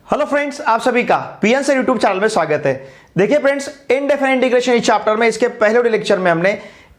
Hello friends, आप सभी का पीएन सर यूट्यूब चैनल में स्वागत है। देखिए फ्रेंड्स, इनडेफिनिट इंटीग्रेशन इस चैप्टर में इसके पहले लेक्चर में हमने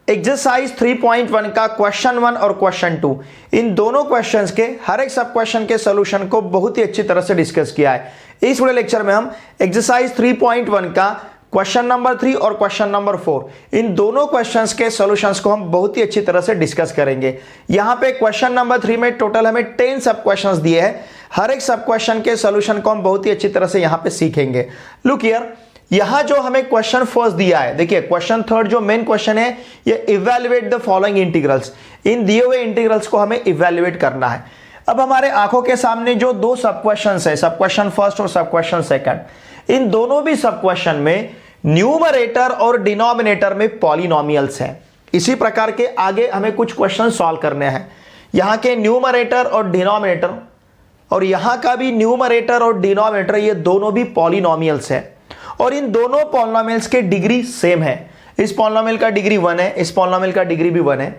एक्सरसाइज 3.1 का क्वेश्चन 1 और क्वेश्चन 2 इन दोनों क्वेश्चंस के हर एक सब क्वेश्चन के सॉल्यूशन को बहुत ही अच्छी तरह से डिस्कस किया है। इस वीडियो लेक्चर में हम एक्सरसाइज 3.1 का क्वेश्चन नंबर 3 और क्वेश्चन नंबर 4 इन दोनों क्वेश्चंस के सॉल्यूशंस को हम बहुत ही अच्छी तरह से डिस्कस करेंगे। यहां पे क्वेश्चन नंबर 3 में टोटल हमें 10 सब क्वेश्चंस दिए हैं। हर एक सब क्वेश्चन के सॉल्यूशन को हम बहुत ही अच्छी तरह से यहां पे सीखेंगे। लुक हियर, यहां जो हमें क्वेश्चन फर्स्ट दिया है, देखिए क्वेश्चन थर्ड जो मेन क्वेश्चन है, ये इवैल्यूएट द फॉलोइंग इंटीग्रल्स। इन दिए हुए इंटीग्रल्स को हमें इवैल्यूएट करना है। अब हमारे आंखों के सामने जो दो सब क्वेश्चन है, सब क्वेश्चन फर्स्ट और सब क्वेश्चन सेकंड, इन दोनों भी सब क्वेश्चन में न्यूमरेटर और डिनोमिनेटर में पॉलिनोमियल्स हैं। इसी प्रकार के आगे हमें कुछ क्वेश्चन सॉल्व करने हैं। यहां के न्यूमरेटर और डिनोमिनेटर और यहां का भी न्यूमरेटर और डिनोमिनेटर, ये दोनों भी पॉलिनोमियल्स हैं और इन दोनों पॉलिनोमियल्स के डिग्री सेम है। इस पॉलिनोमियल का डिग्री 1 है, इस पॉलिनोमियल का डिग्री भी 1 है।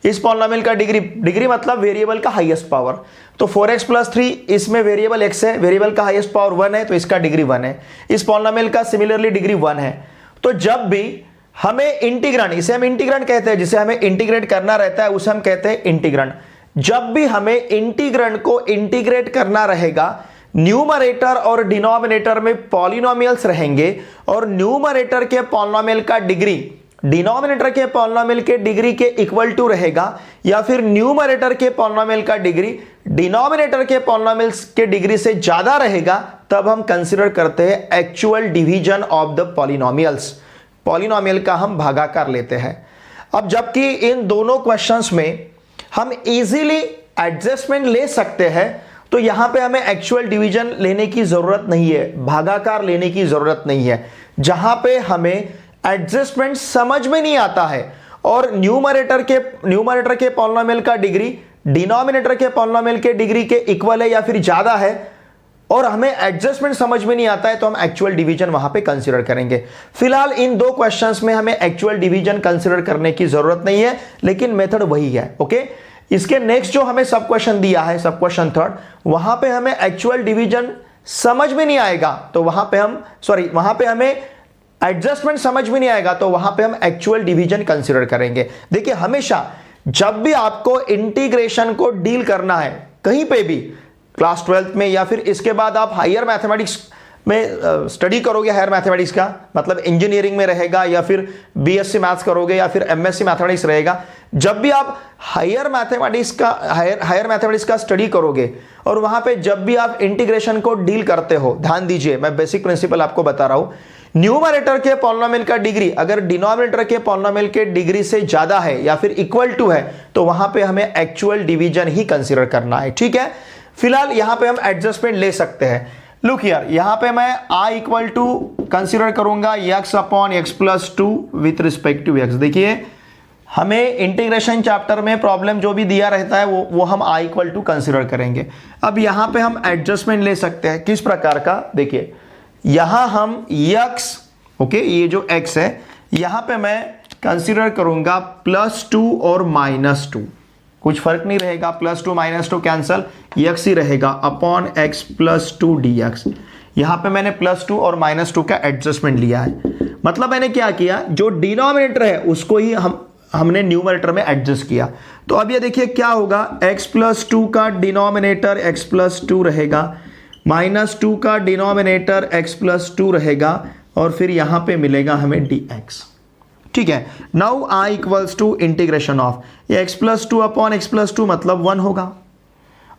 इस पॉलिनोमियल का डिग्री मतलब वेरिएबल का हाईएस्ट पावर, तो 4x + 3 इसमें वेरिएबल x है, वेरिएबल का हाईएस्ट पावर 1 है, तो इसका डिग्री 1 है। इस पॉलिनोमियल का सिमिलरली डिग्री 1 है। तो जब भी हमें इंटीग्रैंड, इसे हम इंटीग्रैंड कहते हैं, जिसे हमें इंटीग्रेट करना रहता है उसे हम कहते हैं इंटीग्रैंड। जब भी हमें इंटीग्रैंड को इंटीग्रेट करना रहेगा, न्यूमरेटर और डिनोमिनेटर में पॉलिनोमियल्स रहेंगे और न्यूमरेटर के पॉलिनोमियल का डिग्री डिनोमिनेटर के पॉलिनोमियल के डिग्री के इक्वल टू रहेगा, या फिर न्यूमरेटर के पॉलिनोमियल का डिग्री डिनोमिनेटर के पॉलिनोमियल के डिग्री से ज्यादा रहेगा, तब हम कंसीडर करते हैं actual division of the polynomials. Polynomial का हम भागाकार लेते हैं। अब जबकि इन दोनों क्वेश्चंस में हम इजीली एडजस्टमेंट ले सकते हैं, तो यहां पे हमें एक्चुअल डिवीजन लेने की जरूरत नहीं है, भागाकार लेने की जरूरत नहीं है। जहां पे हमें एडजस्टमेंट समझ में नहीं आता है और न्यूमरेटर के पॉलिनोमियल का डिग्री डिनोमिनेटर के पॉलिनोमियल के डिग्री के इक्वल है या फिर ज्यादा है और हमें एडजस्टमेंट समझ में नहीं आता है, तो हम एक्चुअल डिवीजन वहां पे कंसीडर करेंगे। फिलहाल इन दो क्वेश्चंस में हमें एक्चुअल डिवीजन कंसीडर करने की जरूरत नहीं है, लेकिन मेथड वही है। ओके, इसके नेक्स्ट जो हमें सब क्वेश्चन दिया है, सब क्वेश्चन थर्ड, वहां पे हमें एक्चुअल डिवीजन समझ में नहीं आएगा, तो वहां पे हमें एडजस्टमेंट समझ में नहीं आएगा, तो वहां पे हम एक्चुअल डिवीजन कंसीडर करेंगे। देखिए, हमेशा जब भी आपको इंटीग्रेशन को डील करना है कहीं पे भी, क्लास 12th में या फिर इसके बाद आप हायर मैथमेटिक्स में स्टडी करोगे, हायर मैथमेटिक्स का मतलब इंजीनियरिंग में रहेगा या फिर बीएससी मैथ्स करोगे या फिर एमएससी मैथमेटिक्स रहेगा, जब भी आप हायर मैथमेटिक्स का स्टडी करोगे और वहां पे जब भी आप इंटीग्रेशन को डील करते हो, ध्यान दीजिए, मैं बेसिक प्रिंसिपल आपको बता रहा हूं। न्यूमरेटर के पॉलिनोमियल का डिग्री अगर डिनोमिनेटर के पॉलिनोमियल के डिग्री से ज्यादा है या फिर इक्वल टू है, तो वहां पे हमें एक्चुअल डिवीजन ही कंसीडर करना है। ठीक है, फिलहाल यहां पे हम एडजस्टमेंट ले सकते हैं। लुक हियर, यहां पे मैं i इक्वल टू कंसीडर करूंगा x/x+2 with respect to x। देखिए, हमें इंटीग्रेशन चैप्टर में प्रॉब्लम जो भी दिया रहता है वो हम i इक्वल टू कंसीडर करेंगे। अब यहां पे हम एडजस्टमेंट ले सकते हैं। किस प्रकार का? देखिए, यहां हम x, ओके, ये जो x है, यहां पे मैं कंसीडर करूंगा +2 और -2, कुछ फर्क नहीं रहेगा, +2 -2 कैंसल, x ही रहेगा अपॉन x + 2 dx। यहां पे मैंने +2 और -2 का एडजस्टमेंट लिया है। मतलब मैंने क्या किया, जो डिनोमिनेटर है उसको ही हमने न्यूमरेटर में एडजस्ट किया। तो अब ये देखिए क्या होगा, x + 2 का डिनोमिनेटर x + 2 रहेगा, -2 का डिनोमिनेटर x + 2 रहेगा और फिर यहां पे मिलेगा हमें dx। ठीक है, now i equals to integration of ये x + 2 अपॉन x + 2 मतलब 1 होगा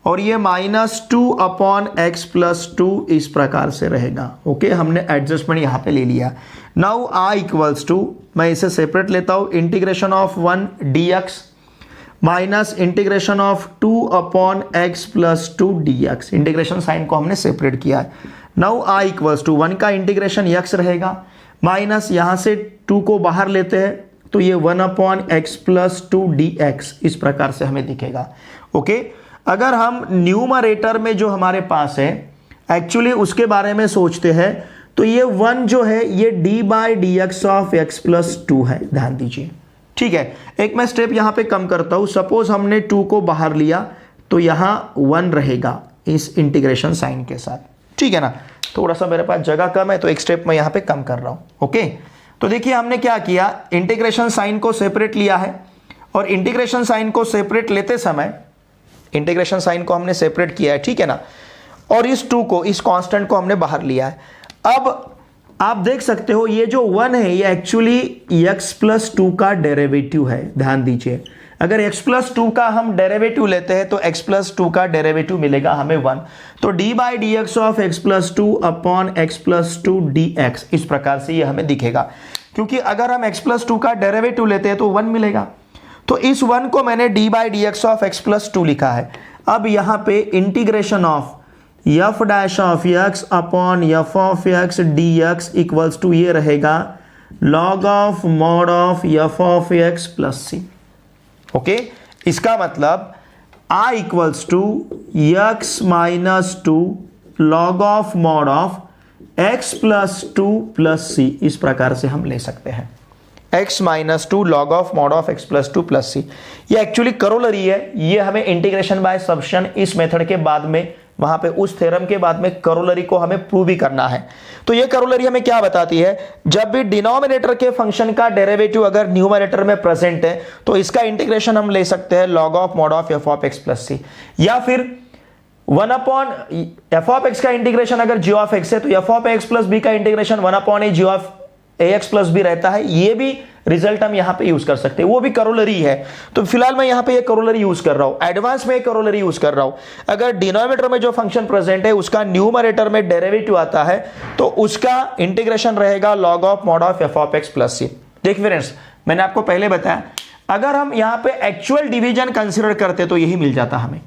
और ये -2 अपॉन x + 2 इस प्रकार से रहेगा। ओके, हमने एडजस्टमेंट यहां पे ले लिया। नाउ i इक्वल्स टू, मैं इसे सेपरेट लेता हूं, integration of 1 dx minus integration of 2 upon x + 2 dx। Integration sign को हमने सेपरेट किया है। नाउ i इक्वल्स टू 1 का इंटीग्रेशन x रहेगा, माइनस यहां से 2 को बाहर लेते हैं तो ये 1 अपॉन x + 2 dx इस प्रकार से हमें दिखेगा। ओके, अगर हम न्यूमरेटर में जो हमारे पास है एक्चुअली उसके बारे में सोचते हैं, तो ये 1 जो है ये d/dx ऑफ x + 2 है, ध्यान दीजिए। ठीक है, एक मैं स्टेप यहां पे कम करता हूं। सपोज हमने 2 को बाहर लिया तो यहां 1 रहेगा इस इंटीग्रेशन साइन के साथ। ठीक है ना। थोड़ा सा मेरे पास जगह कम है तो एक स्टेप मैं यहाँ पे कम कर रहा हूँ। ओके, तो देखिए हमने क्या किया, इंटीग्रेशन साइन को सेपरेट लिया है और इंटीग्रेशन साइन को सेपरेट लेते समय इंटीग्रेशन साइन को हमने सेपरेट किया है, ठीक है ना, और इस 2 को, इस कांस्टेंट को हमने बाहर लिया है। अब आप देख सकते हो ये जो 1 है ये एक्चुअली x प्लस 2 का डेरिवेटिव है। ध्यान दीजिए, अगर x प्लस 2 का हम डेरिवेटिव लेते हैं तो x प्लस 2 का डेरिवेटिव मिलेगा हमें 1। तो d by D X of x plus 2 upon x plus 2 dx, इस प्रकार से ये हमें दिखेगा, क्योंकि अगर हम x प्लस 2 का डेरिवेटिव लेते हैं तो 1 मिलेगा। तो इस 1 को मैंने d by D X of x plus 2 लिखा है। अब यहाँ पे integration of f dash of x upon f of x dx equals to ये रहेगा log of mod of f of x plus c। Okay, इसका मतलब I equals to x minus 2 log of mod of x plus 2 plus c, इस प्रकार से हम ले सकते हैं x minus 2 log of mod of x plus 2 plus c। ये एक्चुअली करोलरी है, ये हमें इंटीग्रेशन बाय सब्स्टिट्यूशन इस मेथड के बाद में, वहां पे उस थ्योरम के बाद में करोलरी को हमें प्रूव भी करना है। तो ये करोलरी हमें क्या बताती है, जब भी डिनोमिनेटर के फंक्शन का डेरिवेटिव अगर न्यूमरेटर में प्रेजेंट है तो इसका इंटीग्रेशन हम ले सकते हैं log of mod of f of x plus c, या फिर 1 अपॉन f ऑफ x का इंटीग्रेशन अगर g ऑफ x है तो f of x plus b का integration 1 upon a g of ax plus b रहता है। ये भी रिजल्ट हम यहां पे यूज कर सकते हैं, वो भी करोलरी है। तो फिलहाल मैं यहां पे ये करोलरी यूज कर रहा हूं, एडवांस में करोलरी यूज कर रहा हूं। अगर डिनोमिनेटर में जो फंक्शन प्रेजेंट है उसका न्यूमरेटर में डेरिवेटिव आता है तो उसका इंटीग्रेशन रहेगा log of mod of f of x plus c। देखिए फ्रेंड्स, मैंने आपको पहले बताया अगर हम यहां पे एक्चुअल डिवीजन कंसीडर करते तो यही मिल जाता हमें।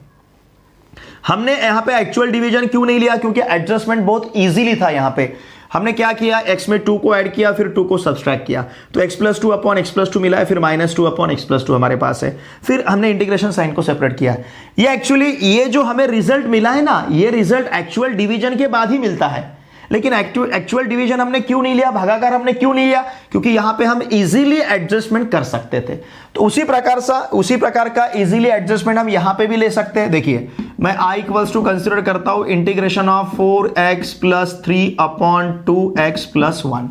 हमने यहां पे एक्चुअल डिवीजन क्यों नहीं लिया, क्योंकि एडजस्टमेंट बहुत इजीली था। यहां पे हमने क्या किया, x में 2 को ऐड किया, फिर 2 को सब्सट्रैक्ट किया, तो x plus 2 upon x plus 2 मिला है, फिर माइनस 2 अपॉन x प्लस 2 हमारे पास है, फिर हमने इंटीग्रेशन साइन को सेपरेट किया। ये एक्चुअली ये जो हमें रिजल्ट मिला है ना, ये रिजल्ट एक्चुअल डिवीजन के बाद ही मिलता है। लेकिन एक्चुअल डिवीजन हमने क्यों नहीं लिया, भागाकार हमने क्यों नहीं लिया, क्योंकि यहां पे हम इजीली एडजस्टमेंट कर सकते थे। तो उसी प्रकार का इजीली एडजस्टमेंट हम यहां पे भी ले सकते हैं। देखिए मैं i इक्वल्स टू कंसिडर करता हूं integration of 4x plus 3 upon 2x plus 1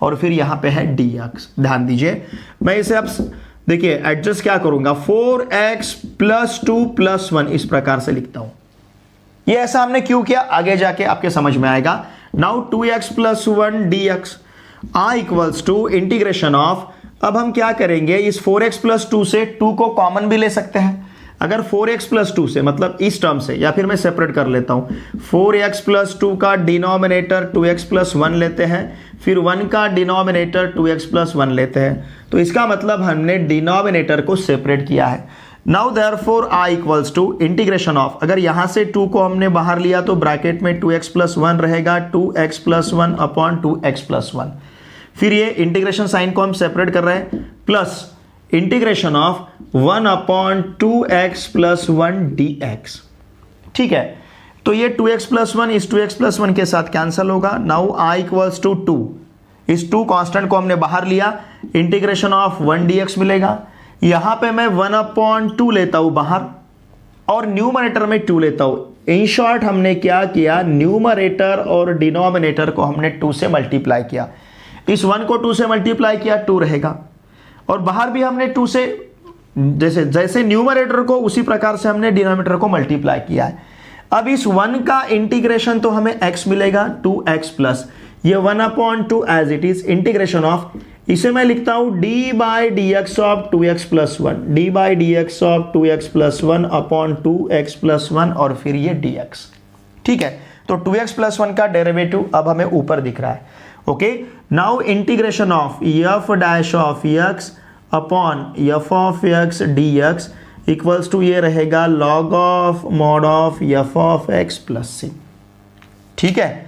और फिर यहां पे है dx। ध्यान दीजिए, मैं इसे अब देखिए एडजस्ट क्या करूंगा, 4x प्लस 2 प्लस 1 इस प्रकार से लिखता हूं। ये ऐसा हमने क्यों किया, आगे जाके आपके समझ में आएगा। Now 2x plus 1 dx i equals to integration of, अब हम क्या करेंगे, इस 4x प्लस 2 से 2 को कॉमन भी ले सकते हैं। अगर 4x प्लस 2 से मतलब इस टर्म से, या फिर मैं सेपरेट कर लेता हूं, 4x प्लस 2 का डिनोमिनेटर 2x प्लस 1 लेते हैं, फिर 1 का डिनोमिनेटर 2x प्लस 1 लेते हैं, तो इसका मतलब हमने डिनोमिनेटर को सेपरेट किया है। Now therefore i equals to integration of, अगर यहां से 2 को हमने बाहर लिया तो ब्रैकेट में 2x प्लस 1 रहेगा, 2x plus 1 upon 2x plus 1, फिर ये इंटीग्रेशन साइन को हम सेपरेट कर रहे हैं, plus integration of 1 upon 2x plus 1 dx। ठीक है, तो ये 2x प्लस 1 इस 2x प्लस 1 के साथ कैंसिल होगा। नाउ i इक्वल्स टू 2, इस 2 कांस्टेंट को हमने बाहर लिया, इंटीग्रेशन ऑफ 1 dx मिलेगा। यहां पे मैं 1 अपॉन 2 लेता हूं बाहर और न्यूमरेटर में 2 लेता हूं। इन शॉर्ट हमने क्या किया, न्यूमरेटर और डिनोमिनेटर को हमने 2 से मल्टीप्लाई किया। इस 1 को 2 से मल्टीप्लाई किया, 2 रहेगा, और बाहर भी हमने 2 से, जैसे न्यूमरेटर को उसी प्रकार से हमने डिनोमिनेटर को मल्टीप्लाई किया है। अब इस 1 का इंटीग्रेशन तो हमें x मिलेगा 2x प्लस ये 1 upon 2 as it is, integration of, इसे मैं लिखता हूं d by D X of 2x plus 1, d by D X of 2x plus 1 upon 2x plus 1 और फिर ये dx। ठीक है, तो 2x प्लस 1 का डेरिवेटिव अब हमें ऊपर दिख रहा है। Okay, now integration of f dash of x upon f of x dx equals to ये रहेगा log of mod of f of x plus c। ठीक है,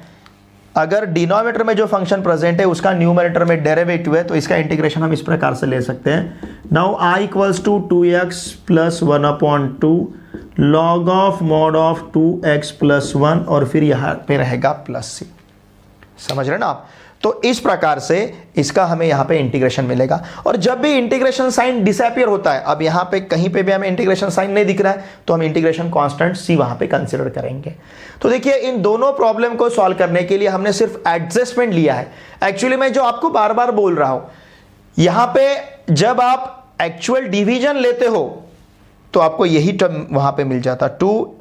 अगर डिनोमिनेटर में जो फंक्शन प्रेजेंट है उसका न्यूमरेटर में डेरिवेटिव है तो इसका इंटीग्रेशन हम इस प्रकार से ले सकते हैं। Now i equals to 2x plus 1 upon 2 log of mod of 2x plus 1 और फिर यहाँ पे रहेगा प्लस c। समझ रहे ना आप। तो इस प्रकार से इसका हमें यहाँ पे इंटीग्रेशन मिलेगा। और जब भी इंटीग्रेशन साइन डिसअपियर होता है, अब यहाँ पे कहीं पे भी हमें इंटीग्रेशन साइन नहीं दिख रहा है, तो हम इंटीग्रेशन कांस्टेंट सी वहाँ पे कंसीडर करेंगे। तो देखिए इन दोनों प्रॉब्लम को सॉल्व करने के लिए हमने सिर्फ एडजस्टमेंट लिया है। एक्चुअली मैं जो आपको बार बार बोल रहा हूँ, यहाँ पे जब आप एक्चुअल डिवीजन लेते हो तो आपको यही टर्म वहाँ पे मिल जाता, 2,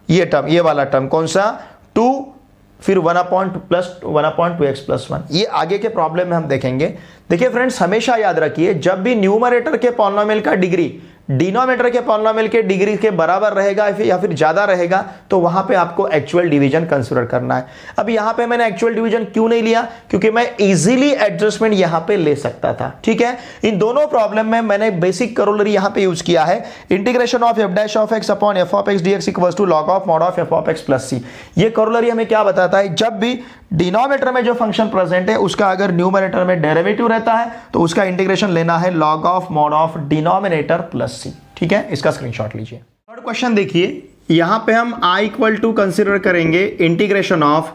ये टर्म, ये वाला टर्म कौन सा, 2 फिर 1/2x+1, ये आगे के प्रॉब्लम में हम देखेंगे। देखिए फ्रेंड्स, हमेशा याद रखिए जब भी न्यूमरेटर के पॉलिनोमियल का डिग्री डिनोमिनेटर के पॉलिनोमियल के डिग्री के बराबर रहेगा या फिर ज्यादा रहेगा, तो वहां पे आपको एक्चुअल डिवीजन कंसीडर करना है। अब यहां पे मैंने एक्चुअल डिवीजन क्यों नहीं लिया, क्योंकि मैं इजीली एडजस्टमेंट यहां पे ले सकता था। ठीक है, इन दोनों प्रॉब्लम में मैंने बेसिक करोलरी यहां पे यूज किया है, integration of f' upon f dx equals to log of mod of f plus c। ये करोलरी हमें क्या बताता है, जब भी डिनोमिनेटर में जो फंक्शन प्रेजेंट है उसका अगर न्यूमरेटर में डेरिवेटिव रहता है तो उसका इंटीग्रेशन लेना है log of mod of denominator plus c। ठीक है, इसका स्क्रीनशॉट लीजिए। थर्ड क्वेश्चन देखिए, यहां पे हम i इक्वल टू कंसिडर करेंगे integration of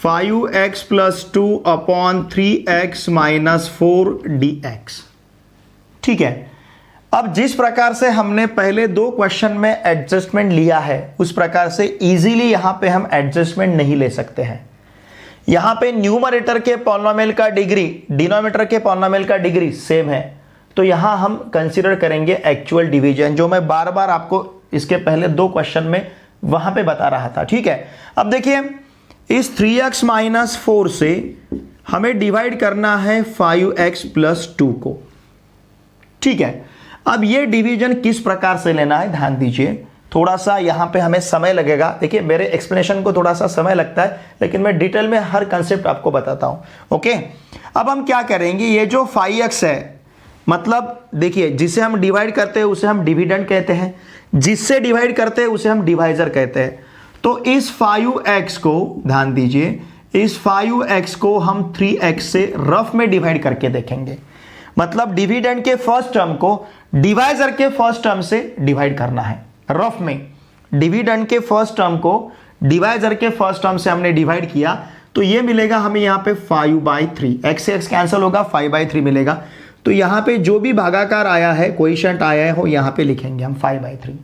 5x plus 2 upon 3x minus 4 dx। ठीक है, अब जिस प्रकार से हमने पहले दो क्वेश्चन में एडजस्टमेंट लिया है उस प्रकार से इजीली यहां पे हम एडजस्टमेंट नहीं ले सकते हैं। यहां पे न्यूमरेटर के पॉलिनोमियल का डिग्री डिनोमिनेटर के पॉलिनोमियल का डिग्री सेम है, तो यहां हम कंसीडर करेंगे एक्चुअल डिवीजन, जो मैं बार बार आपको इसके पहले दो क्वेश्चन में वहां पे बता रहा था। ठीक है, अब देखिए इस 3x माइनस 4 से हमें डिवाइड करना है 5x प्लस 2 को। ठीक है, अब ये डिवीजन किस प्रकार से लेना है ध्यान दीजिए, थोड़ा सा यहां पे हमें समय लगेगा। देखिए मेरे एक्सप्लेनेशन को थोड़ा सा समय लगता है, लेकिन मैं डिटेल में हर कंसेप्ट आपको बताता हूं। ओके, अब हम क्या करेंगे, ये जो 5x है, मतलब देखिए जिसे हम डिवाइड करते हैं उसे हम डिविडेंड कहते हैं, जिससे डिवाइड करते हैं उसे हम डिवाइजर कहते हैं। तो इस 5x को ध्यान दीजिए, इस 5x को हम 3x से रफ में डिवाइड करके देखेंगे। मतलब डिविडेंड के फर्स्ट टर्म को डिवाइजर के फर्स्ट टर्म से डिवाइड करना है रफ में। डिविडेंड के फर्स्ट टर्म को डिवाइजर के फर्स्ट टर्म से हमने डिवाइड किया तो ये मिलेगा हमें यहां पे 5/3, x से x कैंसिल होगा, 5/3 मिलेगा। तो यहां पे जो भी भागाकार आया है, कोएफिशिएंट आया है, वो यहां पे लिखेंगे हम 5/3।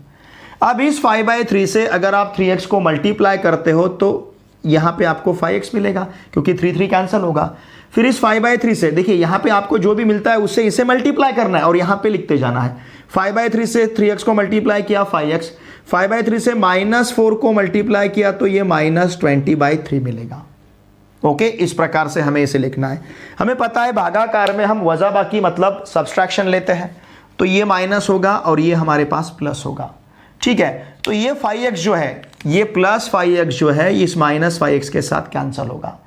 अब इस 5/3 से अगर आप 3x को मल्टीप्लाई करते हो तो यहां पे आपको 5x मिलेगा, क्योंकि 3 कैंसिल होगा। फिर इस 5/3 से देखिए यहां पे आपको जो भी मिलता है उससे इसे मल्टीप्लाई करना है और यहां पे लिखते जाना है। 5/3 से 3x को मल्टीप्लाई किया 5x, 5/3 से -4 को मल्टीप्लाई किया तो ये -20/3 मिलेगा। ओके, इस प्रकार से हमें इसे लिखना है। हमें पता है भागाकार में हम वजा बाकी मतलब सब्सट्रैक्शन लेते हैं, तो ये माइनस होगा और ये हमारे पास प्लस होगा। ठीक है, तो ये 5x जो है, ये प्लस 5x जो है इस -5x के साथ कैंसिल होगा।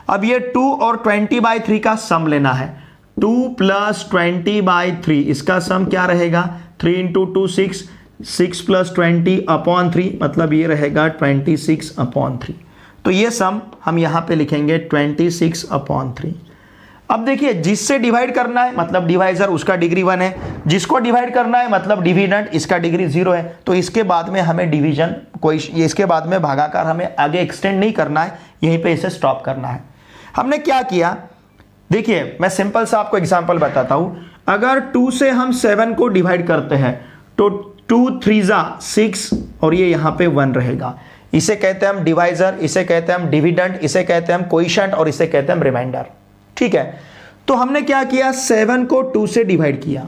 अब ये 2 और 20/3 का सम लेना है, 2 + 20/3 इसका सम क्या रहेगा, 3 × 2 6, 6 + 20/3 मतलब ये रहेगा 26/3। तो ये सम हम यहां पे लिखेंगे 26/3। अब देखिए जिससे डिवाइड करना है मतलब डिवाइजर उसका डिग्री 1 है, जिसको डिवाइड करना है मतलब डिविडेंड इसका डिग्री 0 है। तो इसके बाद में हमें डिवीजन कोई, इसके बाद में भागाकार हमें आगे एक्सटेंड नहीं करना है, यहीं पे इसे स्टॉप करना है। हमने क्या किया, देखिए मैं सिंपल सा आपको एग्जांपल बताता हूं। अगर 2 से हम 7 को डिवाइड करते हैं तो 2 3 6 और ये यहां पे 1 रहेगा। इसे कहते हैं हम डिवाइजर, इसे कहते हैं हम डिविडेंड, इसे कहते हैं हम कोएफिशिएंट और इसे कहते हैं हम रिमाइंडर। ठीक है, तो हमने क्या किया, 7 को 2 से डिवाइड किया।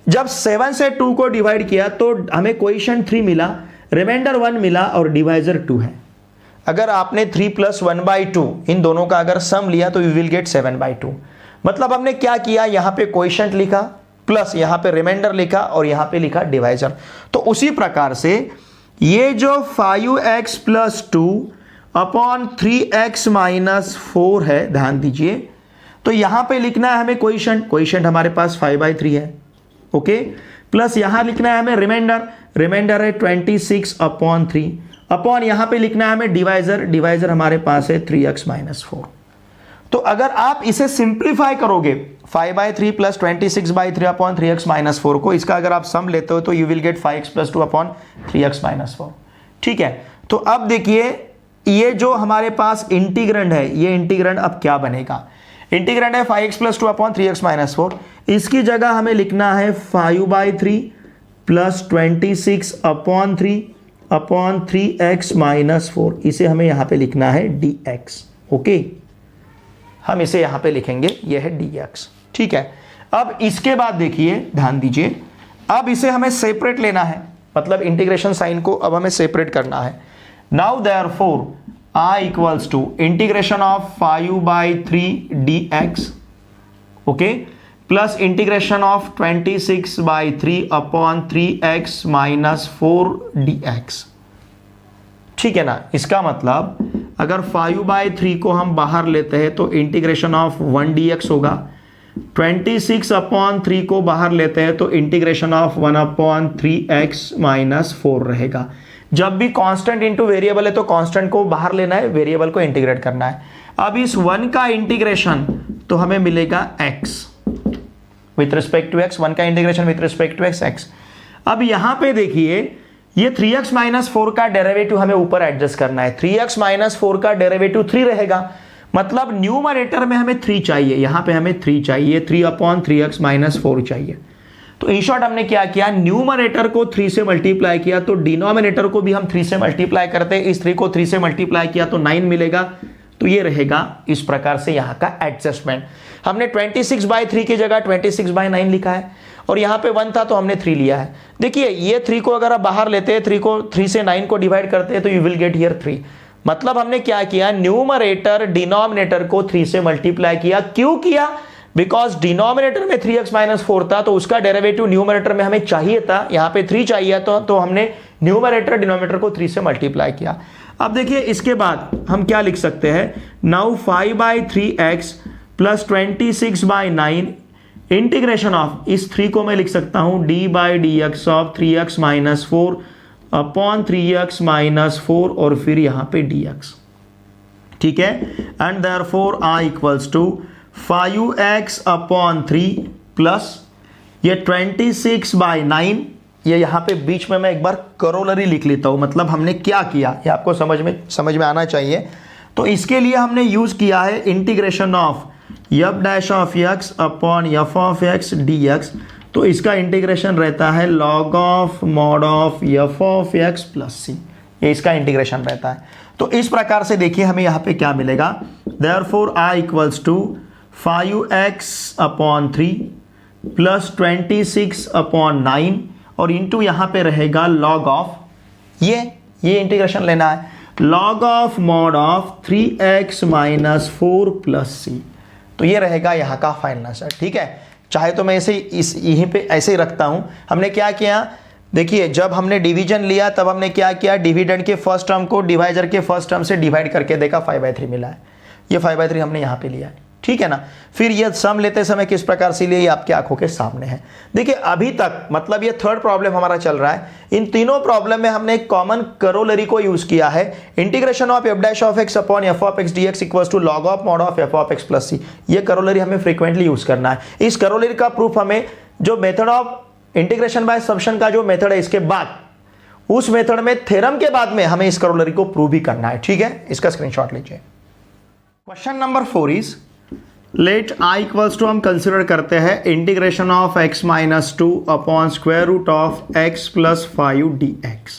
जब 7 से 2 को डिवाइड किया तो हमें कोएफिशिएंट 3 मिला, रिमाइंडर 1 मिला और डिवाइजर 2 है। अगर आपने 3 + 1/2 इन दोनों का अगर सम लिया तो यू विल गेट 7/2। मतलब हमने क्या किया, यहां पे कोएफिशिएंट लिखा प्लस यहां पे रिमाइंडर लिखा और यहां पे लिखा डिवाइजर। तो उसी प्रकार से ये जो 5x + 2 अपॉन 3x - 4 है, ध्यान दीजिए, तो यहां पे लिखना है हमें कोएफिशिएंट हमारे पास 5/3 है। ओके, प्लस यहां लिखना है हमें रिमाइंडर है 26/3 अपॉन यहां पे लिखना है हमें डिवाइजर हमारे पास है 3x - 4। तो अगर आप इसे सिंप्लीफाई करोगे 5/3 + 26/3 अपॉन 3x - 4 को, इसका अगर आप सम लेते हो तो you will get 5x + 2 upon 3x - 4। ठीक है, तो अब देखिए ये जो हमारे पास इंटीग्रैंड है, ये इंटीग्रैंड अब क्या बनेगा? इंटीग्रैंड है 5x + 2 अपॉन 3x - 4। इसकी जगह हमें लिखना है 5/3 + 26 अपॉन 3 अपॉन 3x - 4। इसे हमें यहां पे लिखना है dx। ओके, हम इसे यहां पे लिखेंगे, यह है dx। ठीक है, अब इसके बाद देखिए, ध्यान दीजिए, अब इसे हमें सेपरेट लेना है, मतलब इंटीग्रेशन साइन को अब हमें सेपरेट करना है। Now therefore I equals to integration of 5/3 dx, okay, plus integration of 26/3 upon 3x - 4 dx। ठीक है ना? इसका मतलब अगर 5/3 को हम बाहर लेते हैं तो इंटीग्रेशन ऑफ 1 dx होगा, 26 अपॉन 3 को बाहर लेते हैं तो इंटीग्रेशन ऑफ 1 अपॉन 3x - 4 रहेगा। जब भी कांस्टेंट इंटू वेरिएबल है तो कांस्टेंट को बाहर लेना है, वेरिएबल को इंटीग्रेट करना है। अब इस 1 का इंटीग्रेशन तो हमें मिलेगा x with respect to x, 1 का integration with respect to x। अब यहां पे देखिए, ये 3x - 4 का डेरिवेटिव हमें ऊपर एडजस्ट करना है। 3x - 4 का डेरिवेटिव 3 रहेगा, मतलब न्यूमरेटर में हमें 3 चाहिए, यहां पे हमें 3 चाहिए, 3 अपॉन 3x - 4 चाहिए। तो इन शॉर्ट हमने क्या किया, न्यूमरेटर को 3 से मल्टीप्लाई किया, तो डिनोमिनेटर को भी हम 3 से मल्टीप्लाई करते हैं। इस 3 को 3 से मल्टीप्लाई किया तो 9 मिलेगा। तो ये रहेगा इस प्रकार से यहाँ का एडजस्टमेंट। हमने 26/3 की जगह 26/9 लिखा है, और यहाँ पे 1 था तो हमने 3 लिया है। देखिए, ये 3 को अगर आप बाहर लेते हैं, 3 से 9 को डिवाइड करते हैं तो यू विल गेट हियर 3। मतलब हमने क्या किया, न्यूमरेटर डिनोमिनेटर को 3 से मल्टीप्लाई किया। क्यों किया? बिकॉज डिनोमिनेटर में 3x - 4 था, तो उसका डेरिवेटिव न्यूमरेटर में हमें चाहिए था, यहाँ पे 3 चाहिए तो हमने न्यूमरेटर डिनोमिनेटर को 3 से मल्टीप्लाई किया। अब देखिए, इसके बाद हम क्या लिख सकते हैं, नाउ 5/3x + 26/9 इंटीग्रेशन ऑफ, इस 3 को मैं लिख सकता हूं d/dx of 3x - 4 upon 3x - 4 और फिर यहां पे dx। ठीक है, and therefore I equals to 5x upon 3 plus ये 26/9, ये यहां पे बीच में मैं एक बार करोलरी लिख लेता हूं, मतलब हमने क्या किया ये आपको समझ में आना चाहिए। तो इसके लिए हमने यूज किया है integration of f' upon f(x) dx। तो इसका इंटीग्रेशन रहता है log of mod of f(x) + c, ये इसका इंटीग्रेशन रहता है। तो इस प्रकार से देखिए हमें यहां पे क्या मिलेगा, therefore I equals to 5x upon 3 plus 26 upon 9 और इंटू यहां पे रहेगा log ऑफ, ये इंटीग्रेशन लेना है, log of mod of 3x - 4 + c। तो ये रहेगा यहाँ का फाइनल आंसर। ठीक है, चाहे तो मैं इसे यहीं पे ऐसे ही रखता हूं। हमने क्या किया, देखिए, जब हमने डिवीजन लिया तब हमने क्या किया, डिविडेंड के फर्स्ट टर्म को डिवाइजर के फर्स्ट टर्म से डिवाइड करके देखा, 5/3 मिला है। ये 5/3 हमने यहाँ पे लिया है। ठीक है ना? फिर ये सम लेते समय किस प्रकार से लिए, ये आपकी आंखों के सामने है। देखिए, अभी तक मतलब ये थर्ड प्रॉब्लम हमारा चल रहा है। इन तीनों प्रॉब्लम में हमने एक कॉमन करोलरी को यूज किया है, integration of f' upon f(x) dx equals to log of mod of f(x) + c। ये करोलरी हमें फ्रीक्वेंटली यूज करना है। इस करोलरी का प्रूफ हमें जो method of integration by substitution का जो मेथड है, इसके बाद उस मेथड में थ्योरम के बाद में हमें इस करोलरी को प्रूव भी करना है। ठीक है, इसका स्क्रीनशॉट लीजिए। Question number 4 is, let I equals to, हम कंसिडर करते हैं integration of x - 2 upon square root of x + 5 dx।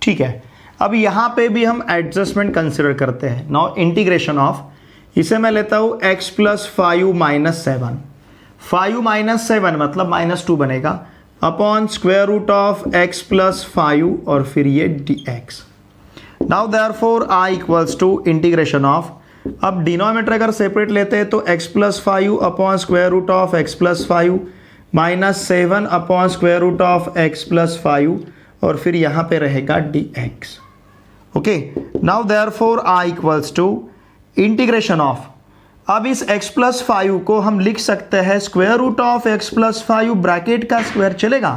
ठीक है, अब यहां पे भी हम एडजस्टमेंट कंसिडर करते हैं। नाउ इंटीग्रेशन ऑफ, इसे मैं लेता हूं x + 5 - 7, 5 - 7 मतलब -2 बनेगा, upon square root of x + 5 और फिर ये dx। Now therefore I equals to integration of, अब डिनोमिनेटर अगर सेपरेट लेते हैं तो x + 5 upon square root of x + 5 -7 upon square root of x + 5 और फिर यहां पे रहेगा dx। Okay, now therefore I equals to integration of, अब इस x + 5 को हम लिख सकते हैं square root of x + 5 bracket का स्क्वायर चलेगा,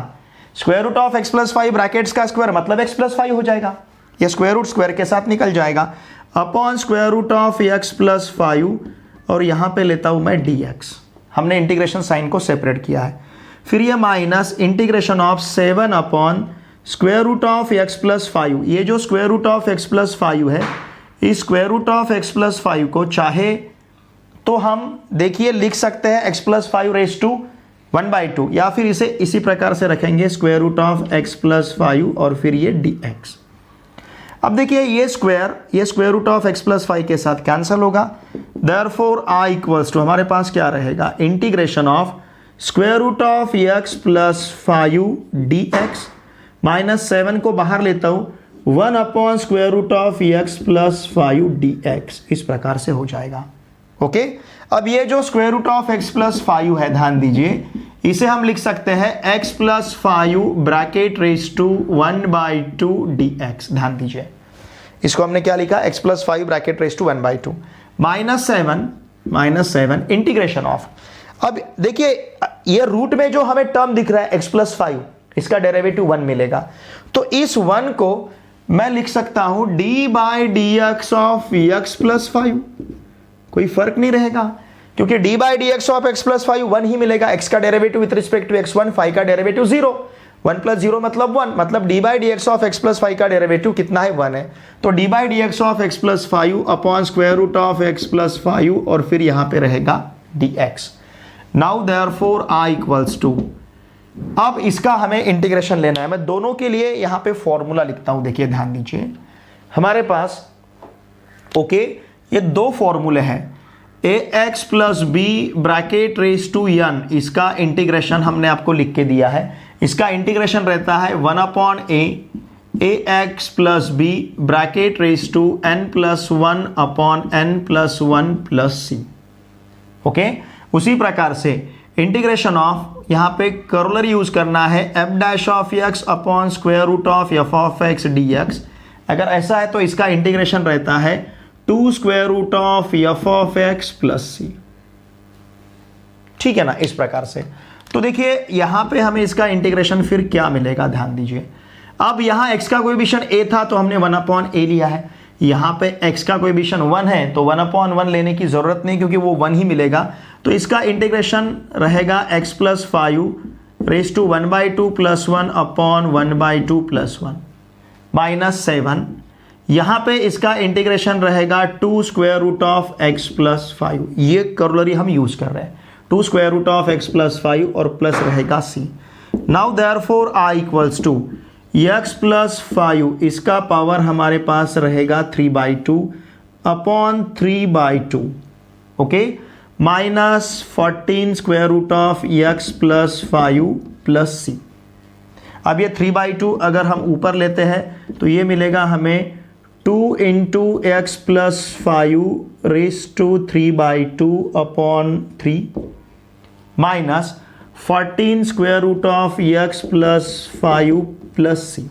square root of x + 5 brackets का स्क्वायर मतलब x + 5 हो जाएगा, ये स्क्वायर रूट स्क्वायर के साथ निकल जाएगा, upon square root of x + 5 और यहां पे लेता हूं मैं dx। हमने इंटीग्रेशन साइन को सेपरेट किया है। फिर ये minus integration of 7 upon square root of x plus 5, ये जो square root of x plus 5 है, इस square root of x plus 5 को चाहे तो हम देखिए लिख सकते हैं एक्स प्लस 5 रेज टू 1/2, या फिर इसे इसी प्रकार से रखेंगे square root of x plus 5 और फिर ये dx। अब देखिए ये square root of x plus 5 के साथ कैंसिल होगा, देयरफॉर आई इक्वल्स टू हमारे पास क्या रहेगा, integration of square root of x plus 5 dx minus 7 को बाहर लेता हूं 1 upon square root of x plus 5 dx, इस प्रकार से हो जाएगा। ओके अब ये जो square root of x plus 5 है, ध्यान दीजिए, इसे हम लिख सकते हैं X plus 5 bracket raise to 1/2 dx। ध्यान दीजिए, इसको हमने क्या लिखा, X plus 5 bracket raise to 1/2 minus 7 integration of. अब देखिए ये रूट में जो हमें टर्म दिख रहा है एक्स प्लस 5, इसका डेरिवेटिव 1 मिलेगा, तो इस 1 को मैं लिख सकता हूं d/dx ऑफ एक्स प्लस 5, कोई फर्क नहीं रहेगा क्योंकि d/dx ऑफ x प्लस 5 1 ही मिलेगा। x का derivative with respect to x1, 5 का डेरिवेटिव 0, 1 प्लस 0 मतलब 1, मतलब d/dx ऑफ x प्लस 5 का डेरिवेटिव कितना है, 1 है। तो d/dx of x plus 5 upon square root of x plus 5 और फिर यहां पे रहेगा dx। Now therefore i equals to, अब इसका हमें इंटीग्रेशन लेना है। मैं दोनों के लिए यहां पे फॉर्मूला लिखता हूं, देखिए ध्यान दीजिए, हमारे पास ओके ये दो फॉर्मूले हैं, ax plus B bracket raise to n, इसका इंटीग्रेशन हमने आपको लिख के दिया है। इसका इंटीग्रेशन रहता है 1 upon ax plus B bracket raise to n plus 1 upon n plus 1 plus C. Okay उसी प्रकार से इंटीग्रेशन ऑफ, यहां पे करोलरी यूज करना है f dash of x upon square root of f of x dx। अगर ऐसा है तो इसका इंटीग्रेशन रहता है 2 square root of f of x plus C, ठीक है ना, इस प्रकार से। तो देखिए यहां पे हमें इसका इंटीग्रेशन फिर क्या मिलेगा, ध्यान दीजिए। अब यहां x का कोएफिशिएंट a था तो हमने 1 अपॉन a लिया है, यहां पे x का कोएफिशिएंट 1 है तो 1 अपॉन 1 लेने की जरूरत नहीं क्योंकि वो 1 ही मिलेगा। तो इसका इंटीग्रेशन रहेगा x plus 5 raise to 1/2 plus 1 upon 1/2 plus 1 minus 7। यहां पे इसका इंटीग्रेशन रहेगा 2 square root of x plus 5, ये करोलरी हम यूज कर रहे हैं, 2 square root of x plus 5 और प्लस रहेगा c। Now therefore i equals to x plus 5, इसका पावर हमारे पास रहेगा 3/2 upon 3/2, okay, minus 14 square root of x plus 5 plus c। अब ये 3/2 अगर हम ऊपर लेते हैं तो ये मिलेगा हमें 2 into X plus 5 raise to 3/2 upon 3 minus 14 square root of x plus 5 plus C,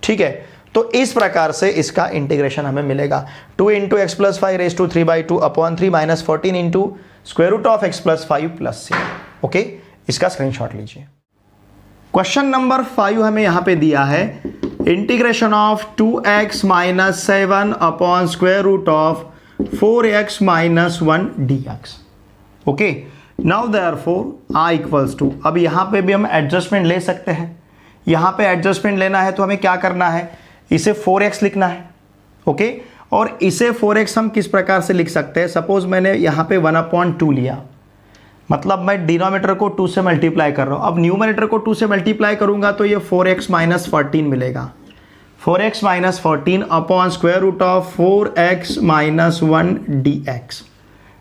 ठीक है। तो इस प्रकार से इसका इंटीग्रेशन हमें मिलेगा 2 into X plus 5 raise to 3/2 upon 3 minus 14 into square root of x plus 5 plus C. Okay, इसका स्क्रीनशॉट लीजिए। क्वेश्चन नंबर 5 हमें यहां पे दिया है integration of 2x minus 7 upon square root of 4x minus 1 dx। Okay, now therefore i equals to, अब यहां पे भी हम एडजस्टमेंट ले सकते हैं। यहां पे एडजस्टमेंट लेना है तो हमें क्या करना है, इसे 4x लिखना है, ओके, और इसे 4x हम किस प्रकार से लिख सकते हैं, सपोज मैंने यहां पे 1/2 लिया, मतलब मैं डिनोमिनेटर को 2 से मल्टीप्लाई कर रहा हूं। अब न्यूमरेटर को 2 से मल्टीप्लाई करूंगा तो ये 4x माइनस 14 मिलेगा, 4x minus 14 upon square root of 4x minus 1 dx।